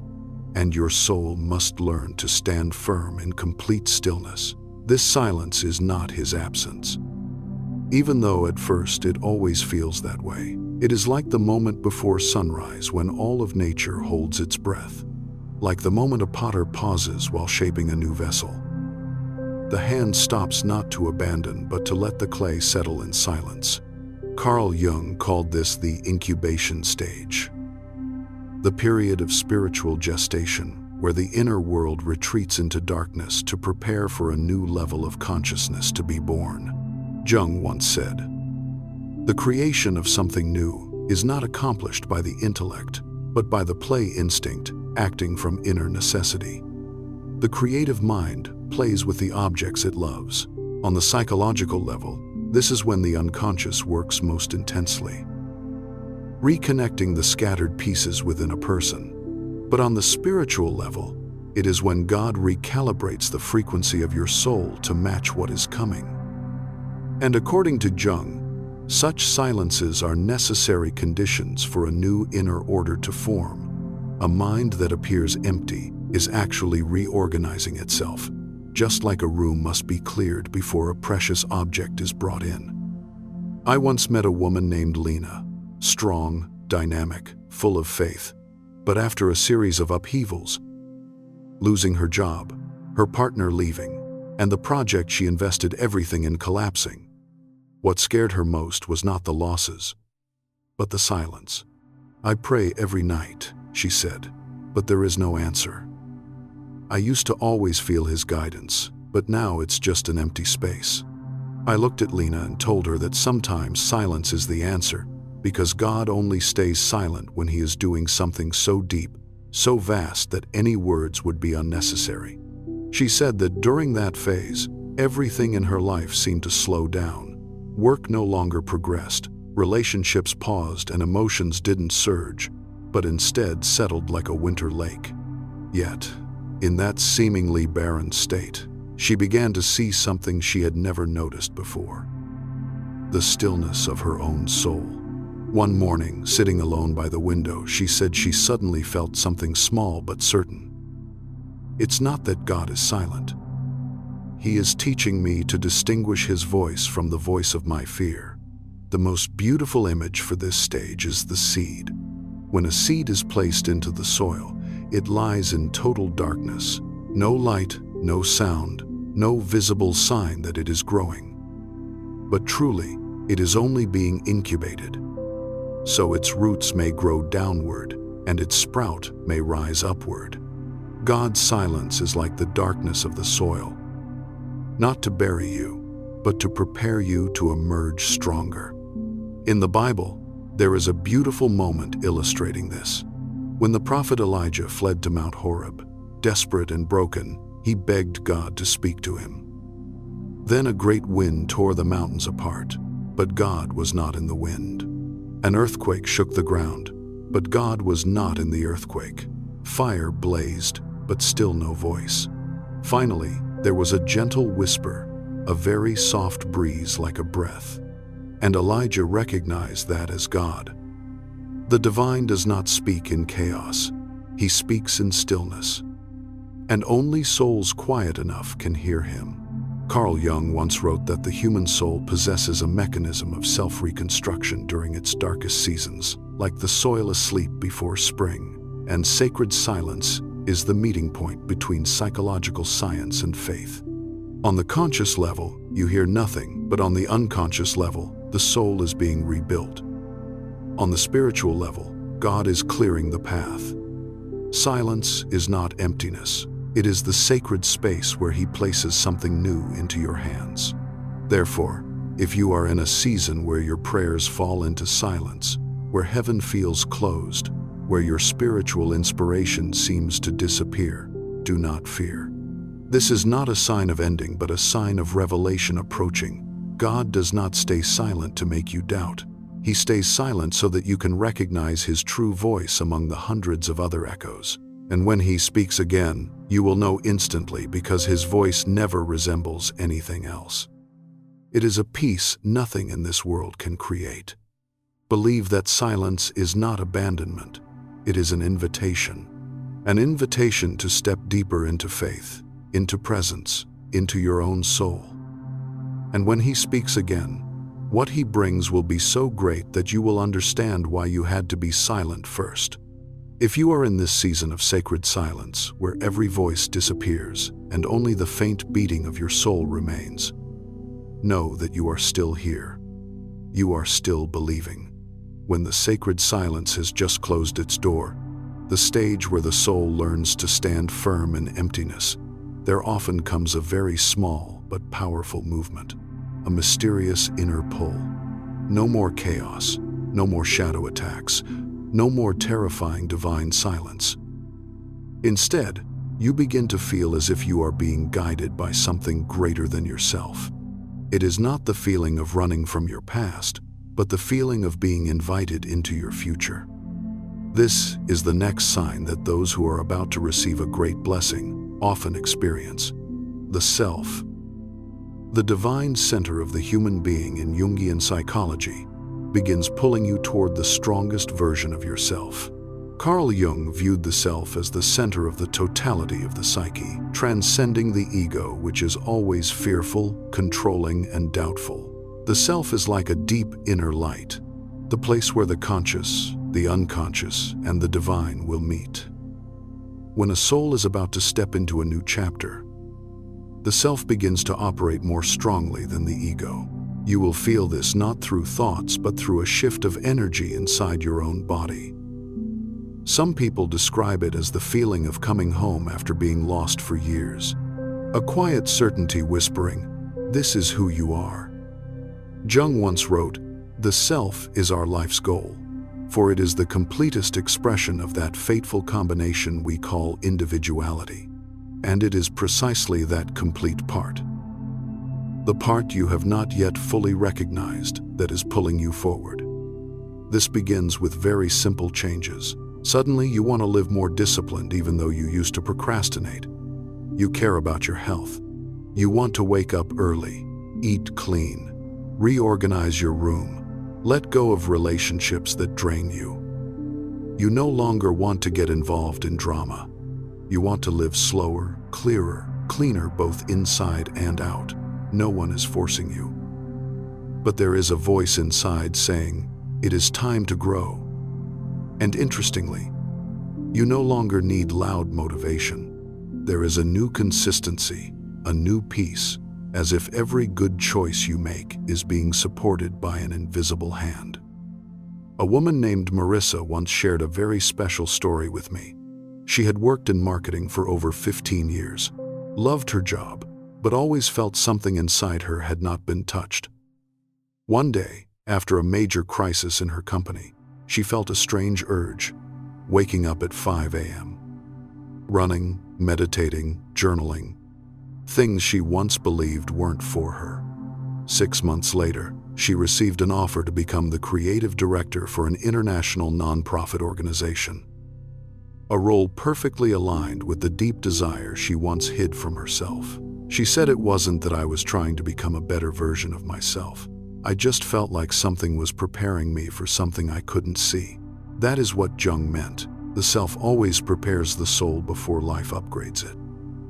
and your soul must learn to stand firm in complete stillness. This silence is not His absence. Even though at first it always feels that way, it is like the moment before sunrise when all of nature holds its breath. Like the moment a potter pauses while shaping a new vessel. The hand stops not to abandon but to let the clay settle in silence. Carl Jung called this the incubation stage. The period of spiritual gestation, where the inner world retreats into darkness to prepare for a new level of consciousness to be born. Jung once said, "The creation of something new is not accomplished by the intellect, but by the play instinct, acting from inner necessity." The creative mind plays with the objects it loves. On the psychological level, this is when the unconscious works most intensely, reconnecting the scattered pieces within a person. But on the spiritual level, it is when God recalibrates the frequency of your soul to match what is coming. And according to Jung, such silences are necessary conditions for a new inner order to form. A mind that appears empty is actually reorganizing itself, just like a room must be cleared before a precious object is brought in. I once met a woman named Lena, strong, dynamic, full of faith. But after a series of upheavals, losing her job, her partner leaving, and the project she invested everything in collapsing, what scared her most was not the losses, but the silence. "I pray every night," she said, "but there is no answer. I used to always feel His guidance, but now it's just an empty space." I looked at Lena and told her that sometimes silence is the answer, because God only stays silent when He is doing something so deep, so vast that any words would be unnecessary. She said that during that phase, everything in her life seemed to slow down. Work no longer progressed, relationships paused, and emotions didn't surge, but instead settled like a winter lake. Yet, in that seemingly barren state, she began to see something she had never noticed before: the stillness of her own soul. One morning, sitting alone by the window, she said she suddenly felt something small but certain. "It's not that God is silent. He is teaching me to distinguish His voice from the voice of my fear." The most beautiful image for this stage is the seed. When a seed is placed into the soil, it lies in total darkness, No light, no sound, no visible sign that it is growing. But truly, it is only being incubated. So its roots may grow downward, and its sprout may rise upward. God's silence is like the darkness of the soil, not to bury you, but to prepare you to emerge stronger. In the Bible, there is a beautiful moment illustrating this. When the prophet Elijah fled to Mount Horeb, desperate and broken, he begged God to speak to him. Then a great wind tore the mountains apart, but God was not in the wind. An earthquake shook the ground, but God was not in the earthquake. Fire blazed, but still no voice. Finally, there was a gentle whisper, a very soft breeze like a breath. And Elijah recognized that as God. The divine does not speak in chaos. He speaks in stillness. And only souls quiet enough can hear him. Carl Jung once wrote that the human soul possesses a mechanism of self-reconstruction during its darkest seasons, like the soil asleep before spring, and sacred silence is the meeting point between psychological science and faith. On the conscious level, you hear nothing, but on the unconscious level, the soul is being rebuilt. On the spiritual level, God is clearing the path. Silence is not emptiness. It is the sacred space where He places something new into your hands. Therefore, if you are in a season where your prayers fall into silence, where heaven feels closed, where your spiritual inspiration seems to disappear, do not fear. This is not a sign of ending, but a sign of revelation approaching. God does not stay silent to make you doubt. He stays silent so that you can recognize His true voice among the hundreds of other echoes. And when He speaks again, you will know instantly because His voice never resembles anything else. It is a peace nothing in this world can create. Believe that silence is not abandonment. It is an invitation to step deeper into faith, into presence, into your own soul. And when He speaks again, what He brings will be so great that you will understand why you had to be silent first. If you are in this season of sacred silence, where every voice disappears and only the faint beating of your soul remains, know that you are still here. You are still believing. When the sacred silence has just closed its door, the stage where the soul learns to stand firm in emptiness, there often comes a very small but powerful movement, a mysterious inner pull. No more chaos, no more shadow attacks, no more terrifying divine silence. Instead, you begin to feel as if you are being guided by something greater than yourself. It is not the feeling of running from your past, but the feeling of being invited into your future. This is the next sign that those who are about to receive a great blessing often experience. The self. The divine center of the human being in Jungian psychology begins pulling you toward the strongest version of yourself. Carl Jung viewed the self as the center of the totality of the psyche, transcending the ego, which is always fearful, controlling, and doubtful. The self is like a deep inner light, the place where the conscious, the unconscious, and the divine will meet. When a soul is about to step into a new chapter, the self begins to operate more strongly than the ego. You will feel this not through thoughts, but through a shift of energy inside your own body. Some people describe it as the feeling of coming home after being lost for years. A quiet certainty whispering, "This is who you are." Jung once wrote, "The self is our life's goal, for it is the completest expression of that fateful combination we call individuality. And it is precisely that complete part, the part you have not yet fully recognized, that is pulling you forward." This begins with very simple changes. Suddenly, you want to live more disciplined even though you used to procrastinate. You care about your health. You want to wake up early, eat clean, reorganize your room, let go of relationships that drain you. You no longer want to get involved in drama. You want to live slower, clearer, cleaner both inside and out. No one is forcing you. But there is a voice inside saying, "It is time to grow." And interestingly, you no longer need loud motivation. There is a new consistency, a new peace, as if every good choice you make is being supported by an invisible hand. A woman named Marissa once shared a very special story with me. She had worked in marketing for over 15 years, loved her job, but always felt something inside her had not been touched. One day, after a major crisis in her company, she felt a strange urge, waking up at 5 a.m. Running, meditating, journaling, things she once believed weren't for her. 6 months later, she received an offer to become the creative director for an international nonprofit organization. A role perfectly aligned with the deep desire she once hid from herself. She said, "It wasn't that I was trying to become a better version of myself. I just felt like something was preparing me for something I couldn't see." That is what Jung meant. The self always prepares the soul before life upgrades it.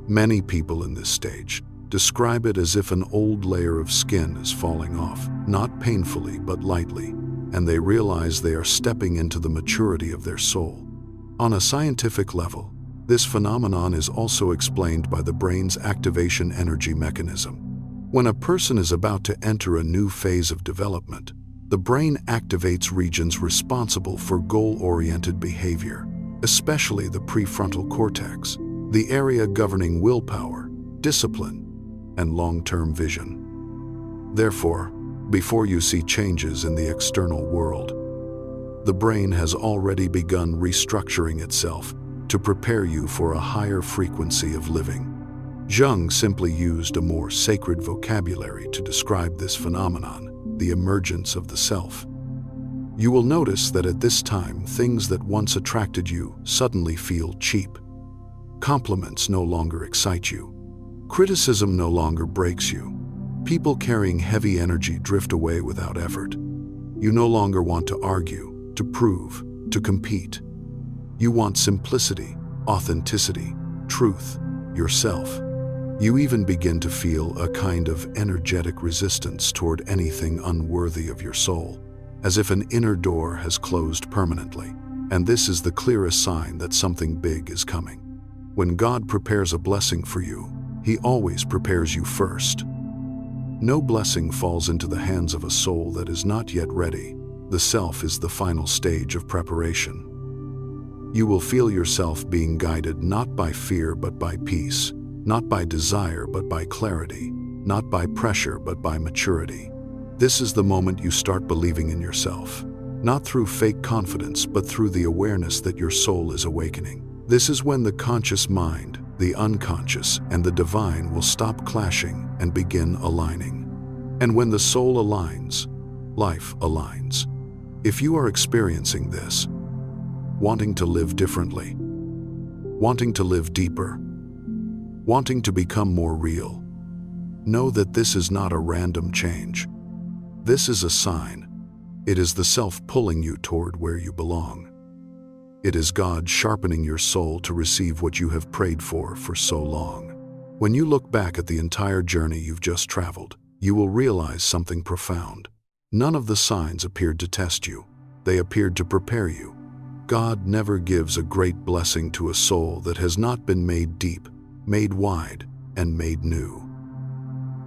Many people in this stage describe it as if an old layer of skin is falling off, not painfully but lightly, and they realize they are stepping into the maturity of their soul. On a scientific level, this phenomenon is also explained by the brain's activation energy mechanism. When a person is about to enter a new phase of development, the brain activates regions responsible for goal-oriented behavior, especially the prefrontal cortex, the area governing willpower, discipline, and long-term vision. Therefore, before you see changes in the external world, the brain has already begun restructuring itself to prepare you for a higher frequency of living. Jung simply used a more sacred vocabulary to describe this phenomenon, the emergence of the self. You will notice that at this time, things that once attracted you suddenly feel cheap. Compliments no longer excite you. Criticism no longer breaks you. People carrying heavy energy drift away without effort. You no longer want to argue, to prove, to compete. You want simplicity, authenticity, truth, yourself. You even begin to feel a kind of energetic resistance toward anything unworthy of your soul, as if an inner door has closed permanently. And this is the clearest sign that something big is coming. When God prepares a blessing for you, He always prepares you first. No blessing falls into the hands of a soul that is not yet ready. The self is the final stage of preparation. You will feel yourself being guided not by fear but by peace, not by desire but by clarity, not by pressure but by maturity. This is the moment you start believing in yourself, not through fake confidence but through the awareness that your soul is awakening. This is when the conscious mind, the unconscious, and the divine will stop clashing and begin aligning. And when the soul aligns, life aligns. If you are experiencing this, wanting to live differently, wanting to live deeper, wanting to become more real, know that this is not a random change. This is a sign. It is the self pulling you toward where you belong. It is God sharpening your soul to receive what you have prayed for so long. When you look back at the entire journey you've just traveled, you will realize something profound. None of the signs appeared to test you. They appeared to prepare you. God never gives a great blessing to a soul that has not been made deep, made wide, and made new.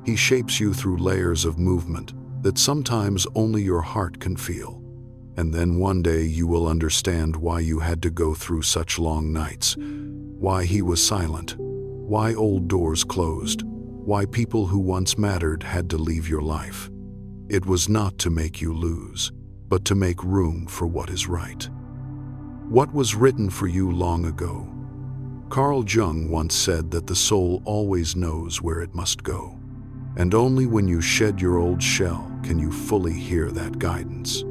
He shapes you through layers of movement that sometimes only your heart can feel. And then one day you will understand why you had to go through such long nights, why He was silent, why old doors closed, why people who once mattered had to leave your life. It was not to make you lose, but to make room for what is right. What was written for you long ago? Carl Jung once said that the soul always knows where it must go, and only when you shed your old shell can you fully hear that guidance.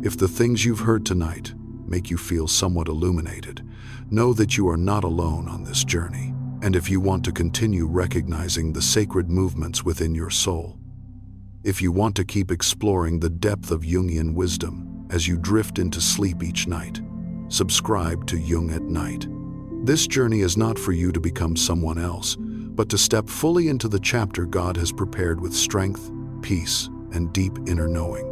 If the things you've heard tonight make you feel somewhat illuminated, know that you are not alone on this journey. And if you want to continue recognizing the sacred movements within your soul, if you want to keep exploring the depth of Jungian wisdom as you drift into sleep each night, subscribe to Jung at Night. This journey is not for you to become someone else, but to step fully into the chapter God has prepared with strength, peace, and deep inner knowing.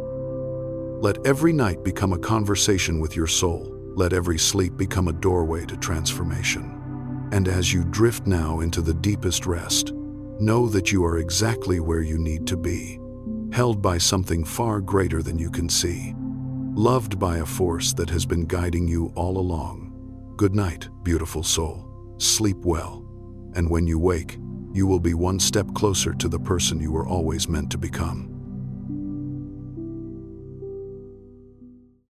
Let every night become a conversation with your soul. Let every sleep become a doorway to transformation. And as you drift now into the deepest rest, know that you are exactly where you need to be, held by something far greater than you can see, loved by a force that has been guiding you all along. Good night, beautiful soul. Sleep well. And when you wake, you will be one step closer to the person you were always meant to become.